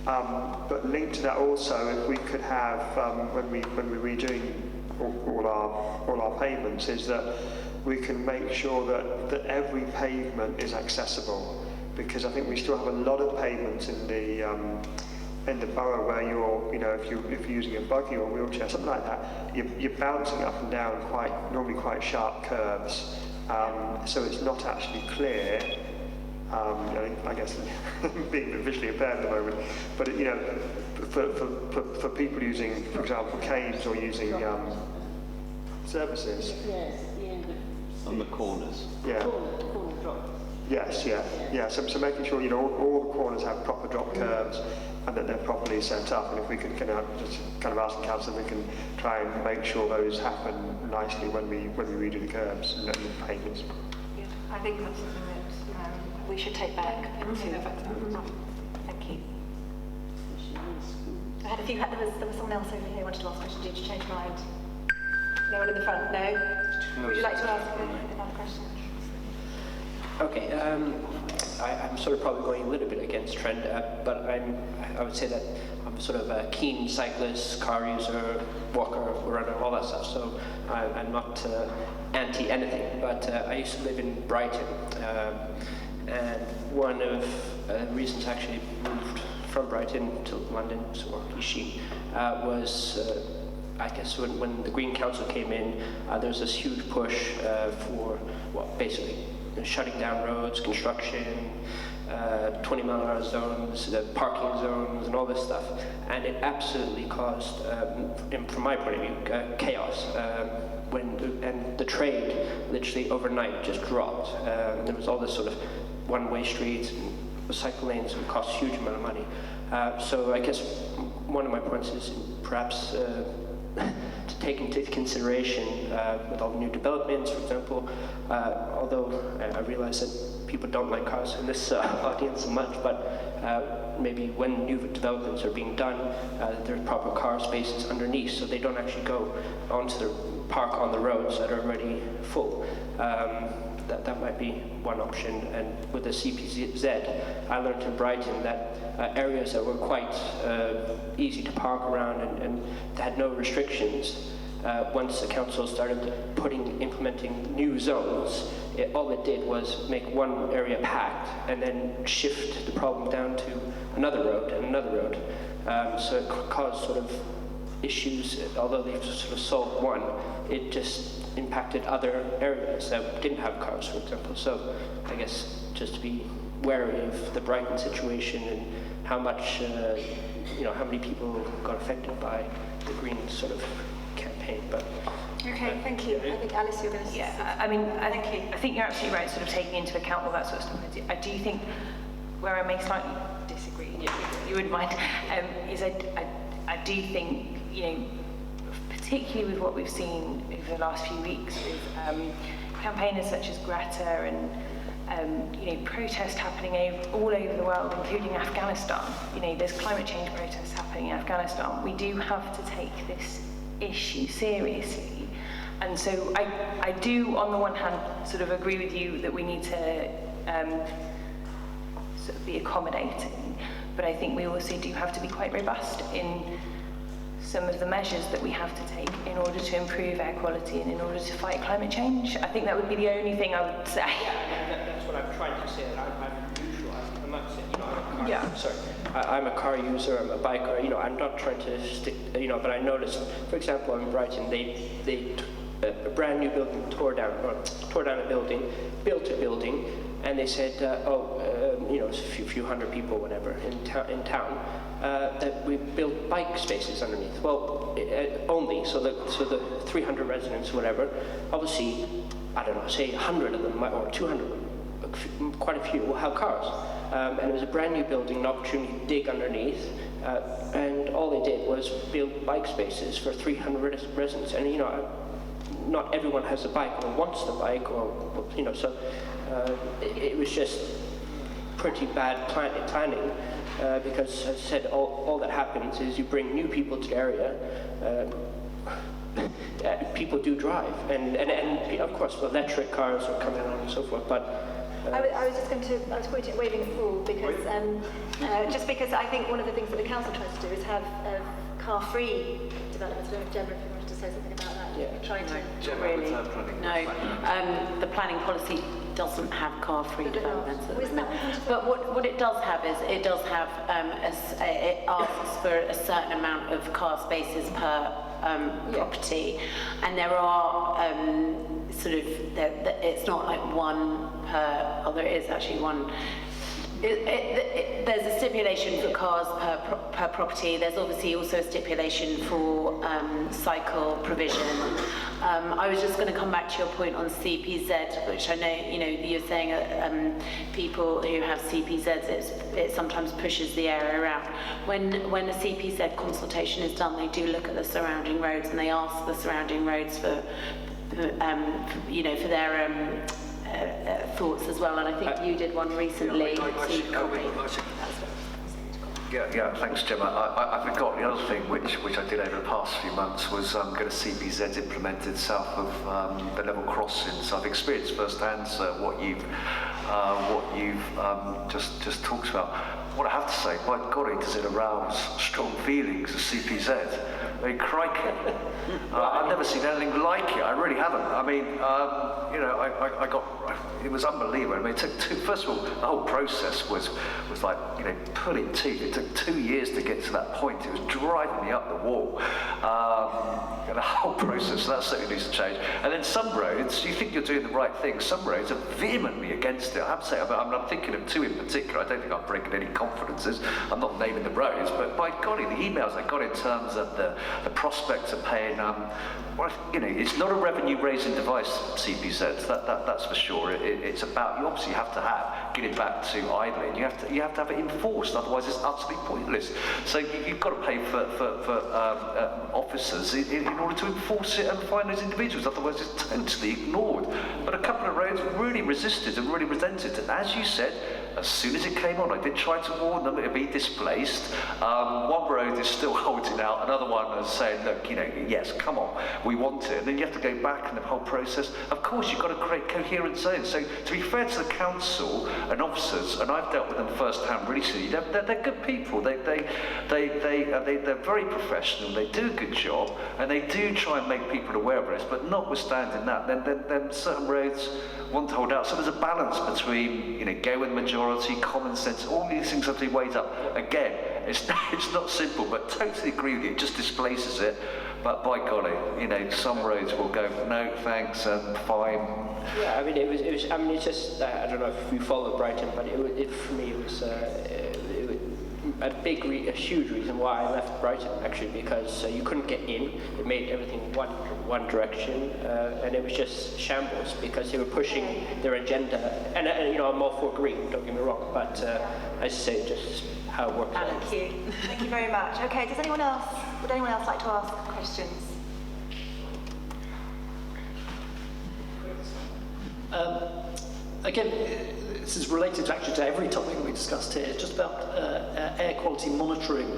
But linked to that also, if we could have, when we're redoing all our pavements, is that we can make sure that every pavement is accessible, because I think we still have a lot of pavements in the borough where you're, you know, if you're using a buggy or a wheelchair, something like that, you're bouncing up and down normally quite sharp curves, so it's not actually clear. I guess being visually impaired at the moment, but you know, for people using, for example, canes or using services. Yes, the end of on the corners. Yeah. corner drop. Yes, yeah. So making sure, you know, all the corners have proper drop curves and that they're properly set up. And if we could just kind of ask the council, we can try and make sure those happen nicely when we redo the curbs and the pavements. Yeah, I think that's something that we should take back. Thank you. I had a few. There was someone else over here who wanted to ask a question. Did you change your mind? No one in the front? No? Would you like to ask another question? Okay, I'm sort of probably going a little bit against trend, but I would say that I'm sort of a keen cyclist, car user, walker, runner, all that stuff, so I'm not anti anything, but I used to live in Brighton, and one of the reasons I actually moved from Brighton to London, or Sheen, was I guess when the Green Council came in, there was this huge push for, well, basically shutting down roads, construction, 20-mile-an-hour zones, the parking zones, and all this stuff. And it absolutely caused, from my point of view, chaos. And the trade literally overnight just dropped. There was all this sort of one-way streets and cycle lanes that cost a huge amount of money. So I guess one of my points is perhaps to take into consideration with all the new developments, for example, although I realize that people don't like cars in this audience so much, but maybe when new developments are being done, there are proper car spaces underneath, so they don't actually go onto the park on the roads that are already full. That might be one option. And with the CPZ, I learned in Brighton that areas that were quite easy to park around and had no restrictions, once the council started implementing new zones, all it did was make one area packed and then shift the problem down to another road and another road. So it caused sort of issues, although they've sort of solved one, it just impacted other areas that didn't have cars, for example. So I guess just to be wary of the Brighton situation and how much, how many people got affected by the Green sort of campaign. But okay, thank you. I think Alice, you're going to. Yeah, I mean, I think you're absolutely right, sort of taking into account all that sort of stuff. I do think where I may slightly disagree, you wouldn't mind, is I do think, particularly with what we've seen over the last few weeks with campaigners such as Greta and protests happening all over the world, including Afghanistan. There's climate change protests happening in Afghanistan. We do have to take this issue seriously. And so I do, on the one hand, sort of agree with you that we need to sort of be accommodating, but I think we also do have to be quite robust in some of the measures that we have to take in order to improve air quality and in order to fight climate change. I think that would be the only thing I would say. That's what I'm trying to say. I'm neutral. I'm not saying, I'm a car. Yeah. Sorry. I'm a car user. I'm a biker. I'm not trying to stick. But I noticed, for example, in Brighton, they a brand new building tore down a building, built a building, and they said, a few hundred people, whatever, in town, that we built bike spaces underneath. Well, only so the 300 residents, whatever. Obviously, I don't know, say 100 of them or 200, quite a few will have cars. And it was a brand new building, an opportunity to dig underneath, and all they did was build bike spaces for 300 residents. And not everyone has a bike or wants the bike, or so it was just pretty bad planning, because as I said, all that happens is you bring new people to the area. People do drive, and of course electric cars are coming on and so forth, but I was just going to, I was waving at Paul because, just because I think one of the things that the council tries to do is have car-free developments. I don't know if Gemma, if you wanted to say something about that. Yeah. Trying to... Not really. No. The planning policy doesn't have car-free developments at the moment. But what it does have is it does have, it asks for a certain amount of car spaces per property, and there are it's not like one per, although it is actually one. There's a stipulation for cars per property. There's obviously also a stipulation for cycle provision. I was just going to come back to your point on CPZ, which I know you're saying people who have CPZs, it sometimes pushes the area around. When a CPZ consultation is done, they do look at the surrounding roads and they ask the surrounding roads for their thoughts as well, and I think you did one recently. Yeah, thanks, Gemma. I forgot the other thing which I did over the past few months was get a CPZ implemented south of the level crossing. So I've experienced firsthand what you've just talked about. What I have to say, by golly, does it arouse strong feelings of CPZ? I mean, crikey. I've never seen anything like it. I really haven't. I mean, I got, it was unbelievable. I mean, it took first of all, the whole process was like, pulling teeth. It took 2 years to get to that point. It was driving me up the wall. The whole process, so that certainly needs to change. And then some roads, you think you're doing the right thing. Some roads are vehemently against it. I have to say, I'm thinking of two in particular. I don't think I'm breaking any confidences. I'm not naming the roads, but by golly, the emails I got in terms of the prospect of paying, it's not a revenue-raising device, CPZ. That's for sure. It's about, you obviously have to get it back to idling. You have to have it enforced, otherwise it's utterly pointless. So you've got to pay for officers in order to enforce it and find those individuals, otherwise it's totally ignored. But a couple of roads really resisted and really resented, and as you said, as soon as it came on, I did try to warn them it would be displaced. One road is still holding out, another one is saying, look, yes, come on, we want it. And then you have to go back in the whole process. Of course, you've got to create coherent zones. So to be fair to the council and officers, and I've dealt with them firsthand recently, they're good people. They're very professional. They do a good job, and they do try and make people aware of this. But notwithstanding that, then certain roads want to hold out. So there's a balance between, go with the majority, common sense, all these things have to be weighed up. Again, it's not simple, but totally agree with you, it just displaces it. But by golly, some roads will go, no, thanks, and fine. Yeah, I mean, it's just, I don't know if you follow Brighton, but for me, it was a huge reason why I left Brighton, actually, because you couldn't get in. It made everything one direction, and it was just shambles because they were pushing their agenda. And I'm all for green, don't get me wrong, but I say just how it works. Thank you. Thank you very much. Okay, would anyone else like to ask questions? Again, this is related to every topic we discussed here. It's just about air quality monitoring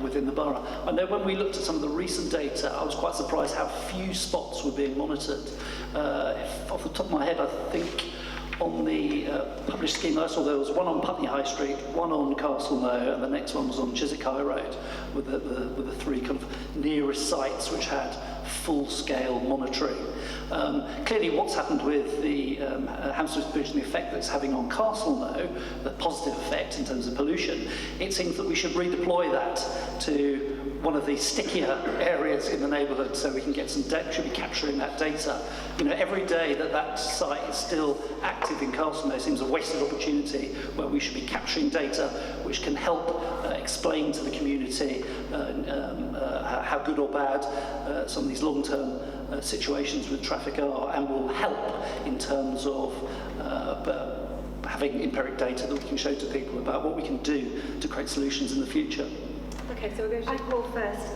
within the borough. I know when we looked at some of the recent data, I was quite surprised how few spots were being monitored. Off the top of my head, I think on the published scheme I saw, there was one on Putney High Street, one on Castle Mow, and the next one was on Chiswick High Road, with the three kind of nearest sites which had full-scale monitoring. Clearly, what's happened with the Hammersmith Bridge and the effect that it's having on Castle Mow, the positive effect in terms of pollution, it seems that we should redeploy that to one of the stickier areas in the neighbourhood, so we can get some data, should be capturing that data. Every day that site is still active in Castle Mow seems a wasted opportunity where we should be capturing data which can help explain to the community how good or bad some of these long-term situations with traffic are, and will help in terms of having empiric data that we can show to people about what we can do to create solutions in the future. Okay, so we're going to Paul first.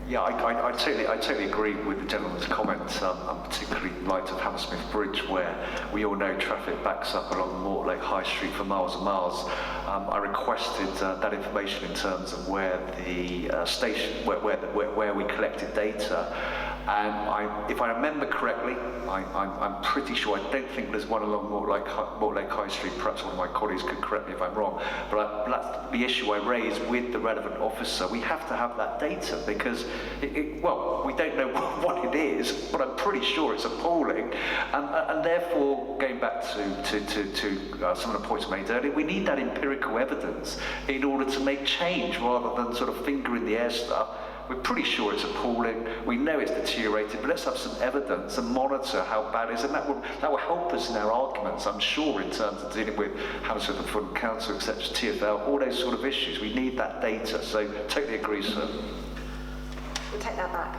Yeah, I totally agree with the gentleman's comments, particularly in light of Hammersmith Bridge, where we all know traffic backs up along Mortlake High Street for miles and miles. I requested that information in terms of where the station, where we collected data. And if I remember correctly, I'm pretty sure, I don't think there's one along Mortlake High Street. Perhaps one of my colleagues could correct me if I'm wrong. But that's the issue I raised with the relevant officer. We have to have that data because, well, we don't know what it is, but I'm pretty sure it's appalling. And therefore, going back to some of the points made earlier, we need that empirical evidence in order to make change rather than sort of finger in the air stuff. We're pretty sure it's appalling. We know it's deteriorated, but let's have some evidence and monitor how bad it is, and that will help us in our arguments, I'm sure, in terms of dealing with Hammersmith and Fulham Council, etc., TfL, all those sort of issues. We need that data. So totally agree, sir. We'll take that back.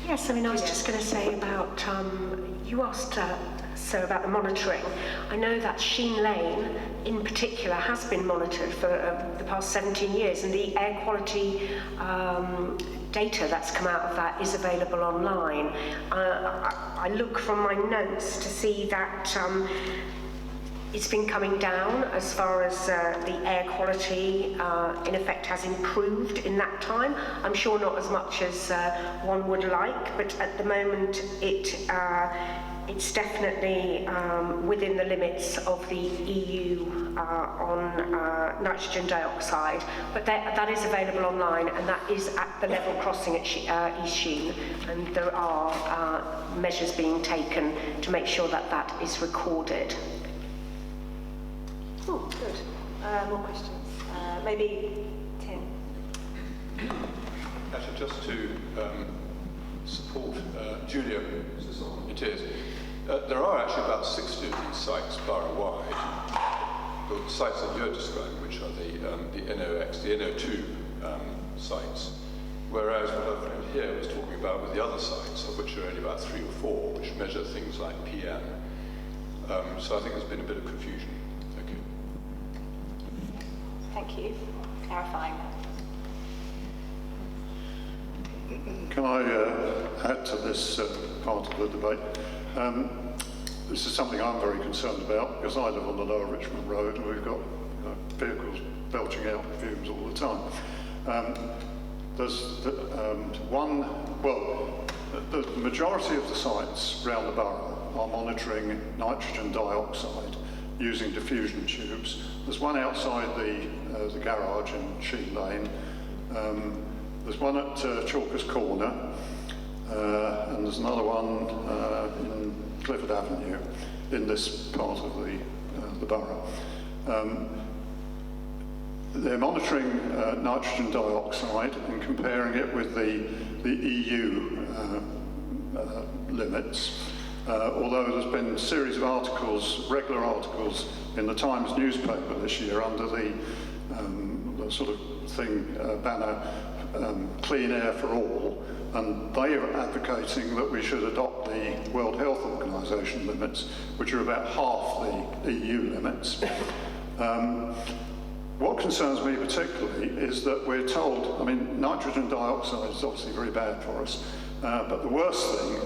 Yes, I mean, I was just going to say about, you asked, sir, about the monitoring. I know that Sheen Lane, in particular, has been monitored for the past 17 years, and the air quality data that's come out of that is available online. I look from my notes to see that it's been coming down as far as the air quality, in effect, has improved in that time. I'm sure not as much as one would like, but at the moment it's definitely within the limits of the EU on nitrogen dioxide, but that is available online, and that is at the level crossing at East Sheen, and there are measures being taken to make sure that that is recorded. Oh, good. More questions? Maybe Tim. Actually, just to support Julia, it is. There are actually about 60 of these sites borough-wide. The sites that you're describing, which are the NOx, the NO2 sites, whereas what our friend here was talking about with the other sites, of which are only about 3 or 4, which measure things like PM. So I think there's been a bit of confusion. Thank you. Thank you. Clarifying that. Can I add to this part of the debate? This is something I'm very concerned about because I live on the Lower Richmond Road and we've got vehicles belching out fumes all the time. There's the majority of the sites around the borough are monitoring nitrogen dioxide using diffusion tubes. There's one outside the garage in Sheen Lane. There's one at Chalkers Corner, and there's another one in Clifford Avenue in this part of the borough. They're monitoring nitrogen dioxide and comparing it with the EU limits. Although there's been a series of articles, regular articles, in the Times newspaper this year under the sort of thing, banner, Clean Air for All, and they are advocating that we should adopt the World Health Organization limits, which are about half the EU limits. What concerns me particularly is that we're told, I mean, nitrogen dioxide is obviously very bad for us, but the worst thing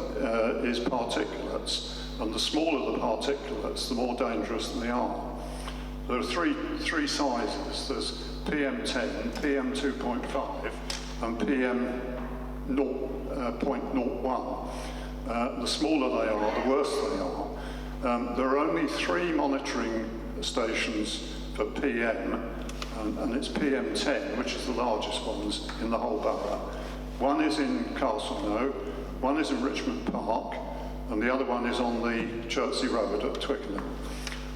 is particulates, and the smaller the particulates, the more dangerous they are. There are three sizes. There's PM10, PM2.5, and PM 0.01. The smaller they are, the worse they are. There are only 3 monitoring stations for PM, and it's PM10, which is the largest ones in the whole borough. One is in Castleknock, one is in Richmond Park, and the other one is on the Chertsey Road at Twickenham.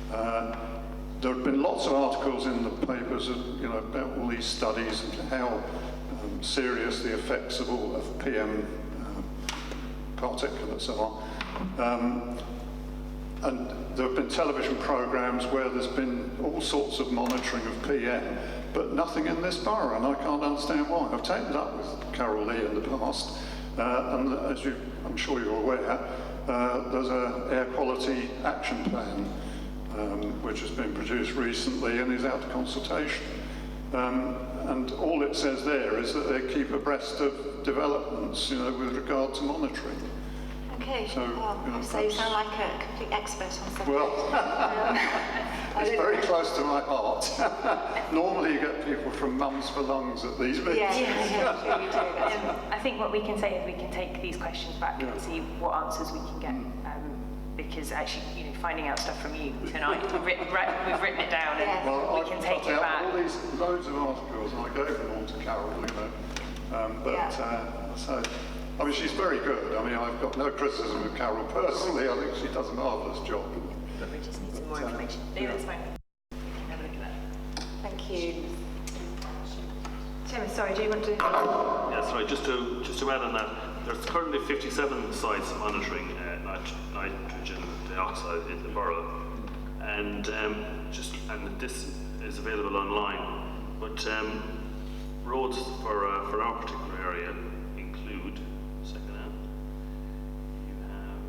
There have been lots of articles in the papers, about all these studies and how serious the effects of PM particulates are. And there have been television programmes where there's been all sorts of monitoring of PM, but nothing in this borough, and I can't understand why. I've taken it up with Carol Lee in the past, and as I'm sure you're aware, there's an air quality action plan which has been produced recently and is out to consultation. And all it says there is that they keep abreast of developments, with regard to monitoring. Okay, so you sound like a complete expert on something. Well, it's very close to my heart. Normally you get people from mums for lungs at these meetings. I think what we can say is we can take these questions back and see what answers we can get. Because actually, you know, finding out stuff from you tonight, we've written it down and we can take it back. All these loads of articles, and I gave them all to Carol, you know. So, I mean, she's very good. I mean, I've got no criticism of Carol personally. I think she does a marvellous job. We just need some more information. That's fine. We can have a look at that. Thank you. Tim, sorry, do you want to? Yeah, sorry, just to add on that, there's currently 57 sites monitoring nitrogen dioxide in the borough, and this is available online. But roads for our particular area include, you have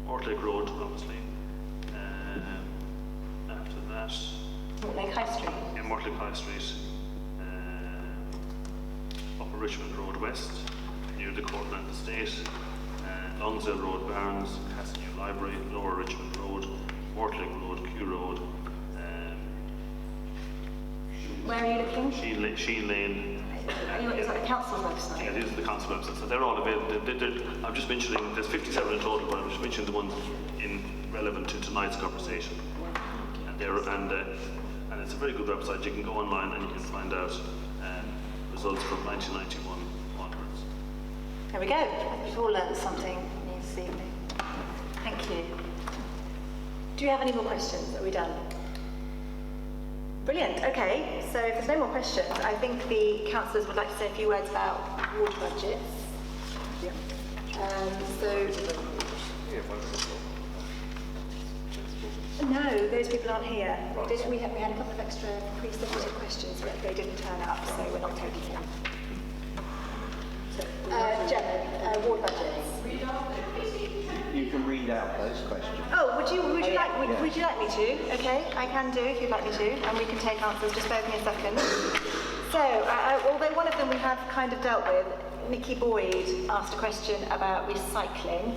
Mortlake Road, obviously. After that, Mortlake High Street. Yeah, Mortlake High Street. Upper Richmond Road West, near the Courtland Estate. Longsdale Road, Barnes, Castleview Library, Lower Richmond Road, Mortlake Road, Kew Road. Where are you looking? Sheen Lane. Is that the council's website? Yeah, these are the council websites. So they're all available. I'm just mentioning, there's 57 in total, but I'm just mentioning the ones relevant to tonight's conversation. And it's a very good website. You can go online and you can find out results from 1991 onwards. There we go. We've all learned something this evening. Thank you. Do you have any more questions? Are we done? Brilliant. Okay, so if there's no more questions, I think the councillors would like to say a few words about ward budgets. No, those people aren't here. We had a couple of extra pre-submitted questions, but they didn't turn up, so we're not taking them. Gemma, ward budgets. You can read out those questions. Oh, would you like me to? Okay, I can do if you'd like me to, and we can take answers. Just bear with me a second. So, although one of them we have kind of dealt with, Nikki Boyd asked a question about recycling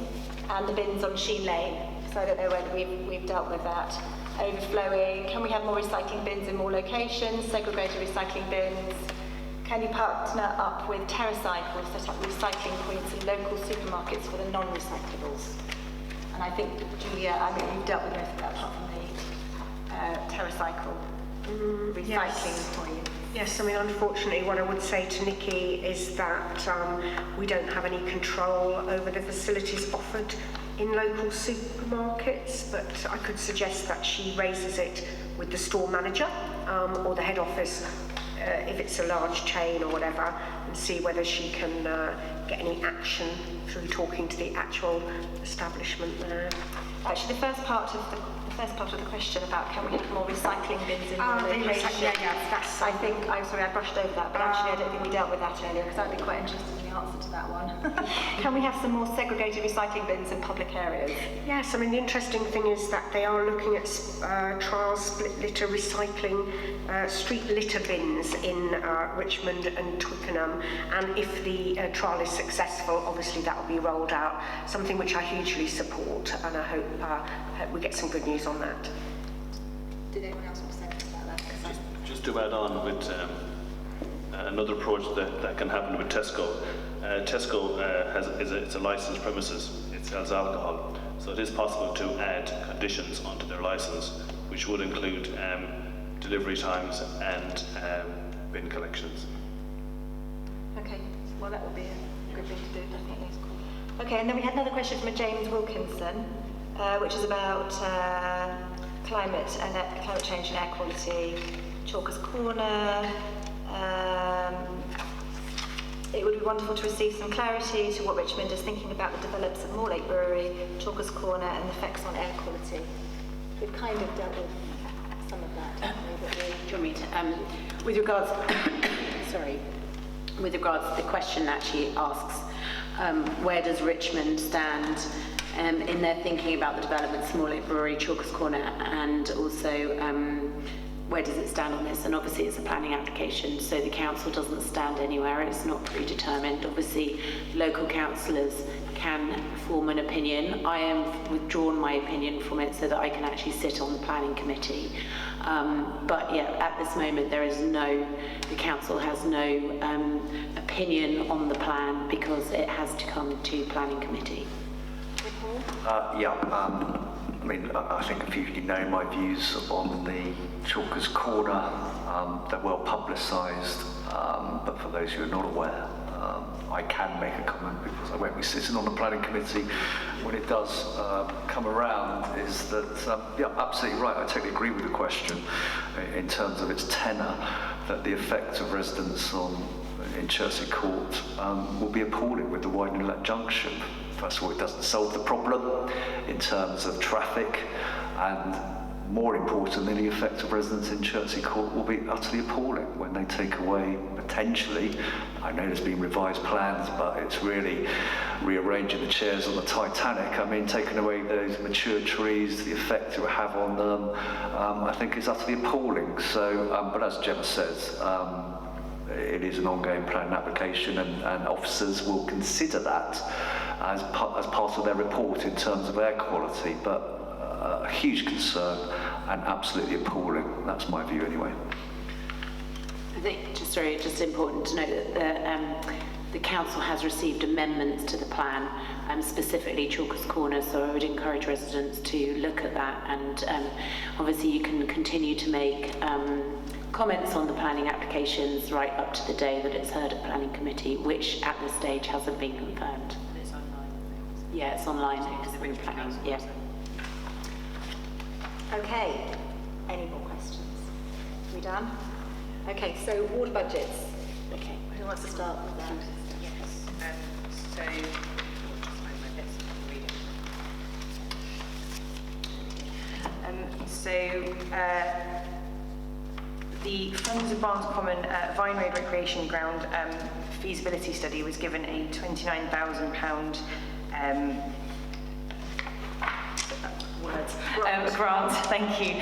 and the bins on Sheen Lane. So I don't know whether we've dealt with that. Overflowing, can we have more recycling bins in more locations, segregated recycling bins? Can you partner up with TerraCycle, set up recycling points in local supermarkets for the non-recyclables? And I think, Julia, we've dealt with most of that apart from the TerraCycle recycling point. Yes, I mean, unfortunately, what I would say to Nikki is that we don't have any control over the facilities offered in local supermarkets, but I could suggest that she raises it with the store manager or the head office if it's a large chain or whatever, and see whether she can get any action through talking to the actual establishment there. Actually, the first part of the question about can we have more recycling bins in more locations? That's. I brushed over that, but actually I don't think we dealt with that earlier because I'd be quite interested in the answer to that one. Can we have some more segregated recycling bins in public areas? Yes, I mean the interesting thing is that they are looking at trial split litter recycling street litter bins in Richmond and Twickenham, and if the trial is successful, obviously that will be rolled out, something which I hugely support, and I hope we get some good news on that. Did anyone else want to say anything about that? Just to add on with another approach that can happen with Tesco. Tesco it's a licensed premises. It sells alcohol, so it is possible to add conditions onto their license, which would include delivery times and bin collections. Okay, well that would be a good thing to do, definitely. Okay, and then we had another question from a James Wilkinson, which is about climate change and air quality, Chalkers Corner. It would be wonderful to receive some clarity to what Richmond is thinking about the developments of Mortlake Brewery, Chalkers Corner, and the effects on air quality. We've kind of dealt with some of that, haven't we? Do you want me to, with regards, with regards to the question that she asks, where does Richmond stand in their thinking about the developments of Mortlake Brewery, Chalkers Corner, and also where does it stand on this? And obviously it's a planning application, so the council doesn't stand anywhere, it's not predetermined. Obviously local councillors can form an opinion. I am withdrawn my opinion from it so that I can actually sit on the planning committee. But yeah, at this moment the council has no opinion on the plan because it has to come to planning committee. I mean, I think a few of you know my views on the Chalkers Corner. They're well publicised, but for those who are not aware, I can make a comment because I won't be sitting on the planning committee when it does come around, is that, yeah, absolutely right, I totally agree with the question in terms of its tenor, that the effect of residents in Chertsey Court will be appalling with the widening of that junction. First of all, it doesn't solve the problem in terms of traffic, and more importantly, the effect of residents in Chertsey Court will be utterly appalling when they take away, potentially, I know there's been revised plans, but it's really rearranging the chairs on the Titanic. I mean, taking away those mature trees, the effect it will have on them, I think is utterly appalling. So, but as Gemma says, it is an ongoing planning application, and officers will consider that as part of their report in terms of air quality, but a huge concern and absolutely appalling. That's my view anyway. I think just important to note that the council has received amendments to the plan, specifically Chalkers Corner, so I would encourage residents to look at that, and obviously you can continue to make comments on the planning applications right up to the day that it's heard at planning committee, which at this stage hasn't been confirmed. It's online. Yeah, it's online. Planning, yeah. Okay, any more questions? We done? Okay, so ward budgets. Okay, who wants to start with that? Yes, the Funds of Barnes Common Vine Road Recreation Ground feasibility study was given a £29,000 grant, thank you,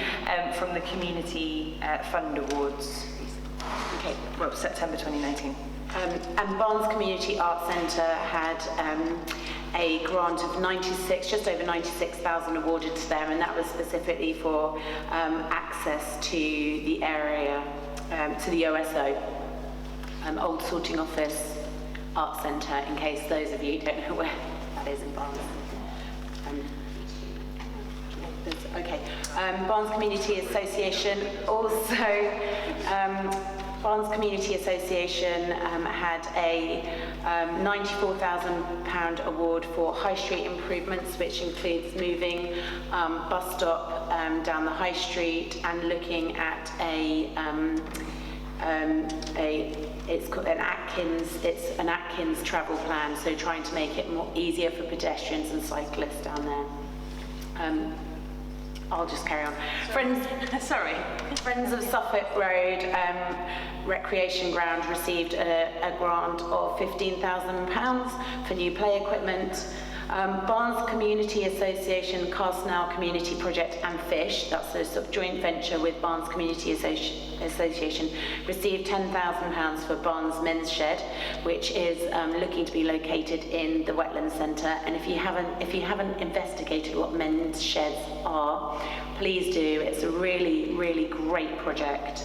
from the Community Fund Awards. Okay, well, September 2019. And Barnes Community Arts Centre had a grant of just over 96,000 awarded to them, and that was specifically for access to the area, to the OSO, Old Sorting Office Arts Centre, in case those of you don't know where that is in Barnes. Okay, Barnes Community Association also, Barnes Community Association had a £94,000 award for High Street improvements, which includes moving bus stop down the High Street and looking at it's called an Atkins travel plan, so trying to make it easier for pedestrians and cyclists down there. I'll just carry on. Friends of Suffolk Road Recreation Ground received a grant of £15,000 for new play equipment. Barnes Community Association, Carsnell Community Project and Fish, that's a sort of joint venture with Barnes Community Association, received £10,000 for Barnes Men's Shed, which is looking to be located in the Wetlands Centre. And if you haven't investigated what men's sheds are, please do. It's a really, really great project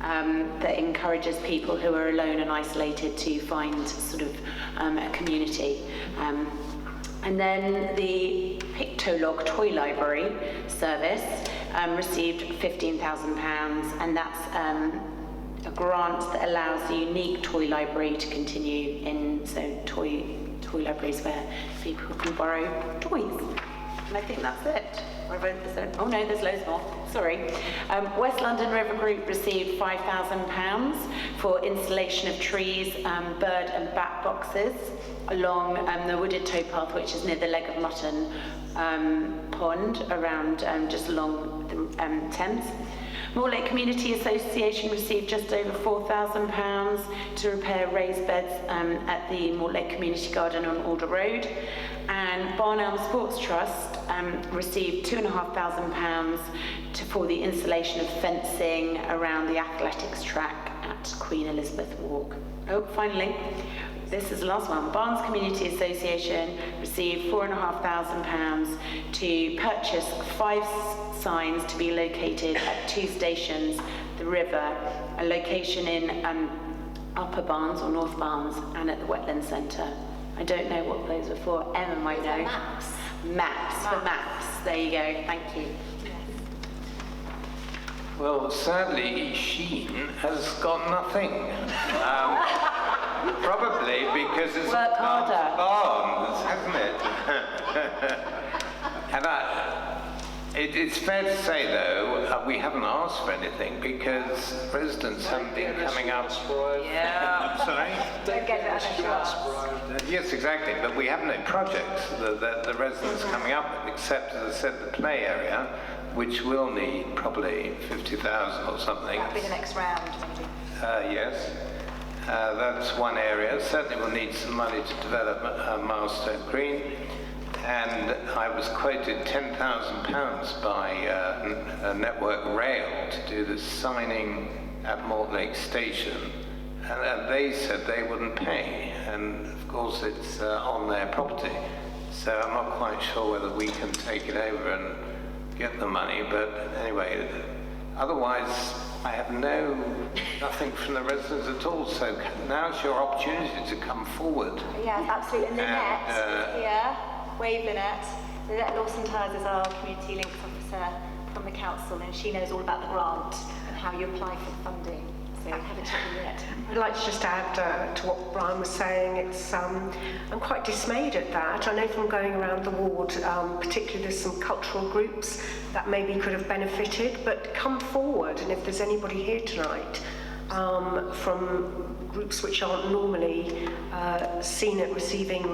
that encourages people who are alone and isolated to find sort of a community. And then the Pictolog Toy Library service received £15,000, and that's a grant that allows the unique toy library to continue in toy libraries where people can borrow toys. And I think that's it. Oh no, there's loads more. Sorry. West London River Group received £5,000 for installation of trees, bird and bat boxes along the wooded towpath, which is near the Leg of Mutton pond, around just along the Thames. Mortlake Community Association received just over £4,000 to repair raised beds at the Mortlake Community Garden on Alder Road. And Barnelm Sports Trust received £2,500 for the installation of fencing around the athletics track at Queen Elizabeth Walk. Oh, finally, this is the last one. Barnes Community Association received £4,500 to purchase 5 signs to be located at 2 stations, the river, a location in Upper Barnes or North Barnes, and at the Wetland Centre. I don't know what those are for. Emma might know. Maps. Maps, for maps. There you go. Thank you. Well, sadly, Sheen has got nothing. Probably because it's Work harder. Barnes, hasn't it? And it's fair to say, though, we haven't asked for anything because residents haven't been coming up. Yeah. Sorry? Don't get that. Yes, exactly, but we have no projects that the residents coming up with, except, as I said, the play area, which will need probably 50,000 or something. That'll be the next round, maybe. Yes, that's one area. Certainly we'll need some money to develop Milestone Green. And I was quoted £10,000 by Network Rail to do the signing at Mortlake Station. And they said they wouldn't pay. And of course it's on their property. So I'm not quite sure whether we can take it over and get the money. But anyway, otherwise I have nothing from the residents at all. So now's your opportunity to come forward. Yeah, absolutely. And Lynette is here. Wave Lynette. Lynette Lawson-Tyres is our community links officer from the council, and she knows all about the grant and how you apply for funding. So have a chat with Lynette. I'd like to just add to what Brian was saying. It's I'm quite dismayed at that. I know from going around the ward, particularly there's some cultural groups that maybe could have benefited, but come forward, and if there's anybody here tonight from groups which aren't normally seen at receiving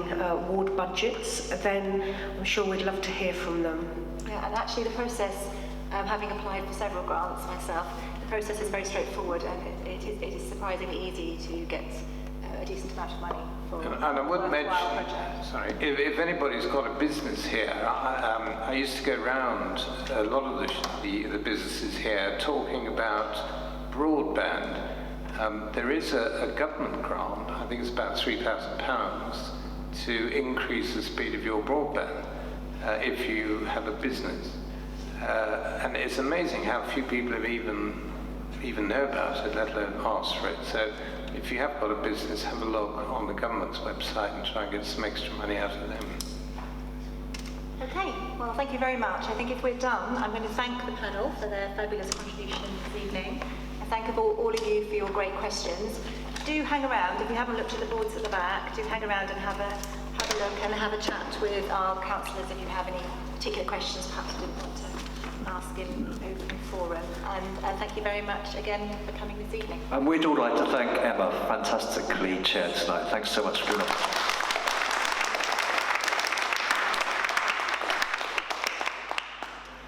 ward budgets, then I'm sure we'd love to hear from them. Yeah, and actually the process, having applied for several grants myself, the process is very straightforward, and it is surprisingly easy to get a decent amount of money for And I would mention, project. sorry, if anybody's got a business here, I used to go around a lot of the businesses here talking about broadband. There is a government grant, I think it's about £3,000, to increase the speed of your broadband if you have a business. And it's amazing how few people have even know about it, let alone ask for it. So if you have got a business, have a look on the government's website and try and get some extra money out of them. Okay, well, thank you very much. I think if we're done, I'm going to thank the panel for their fabulous contribution this evening. And thank all of you for your great questions. Do hang around. If you haven't looked at the boards at the back, do hang around and have a look and have a chat with our councillors if you have any particular questions perhaps you didn't want to ask in open forum. And thank you very much again for coming this evening. And we'd all like to thank Emma, fantastically chaired tonight. Thanks so much for doing it.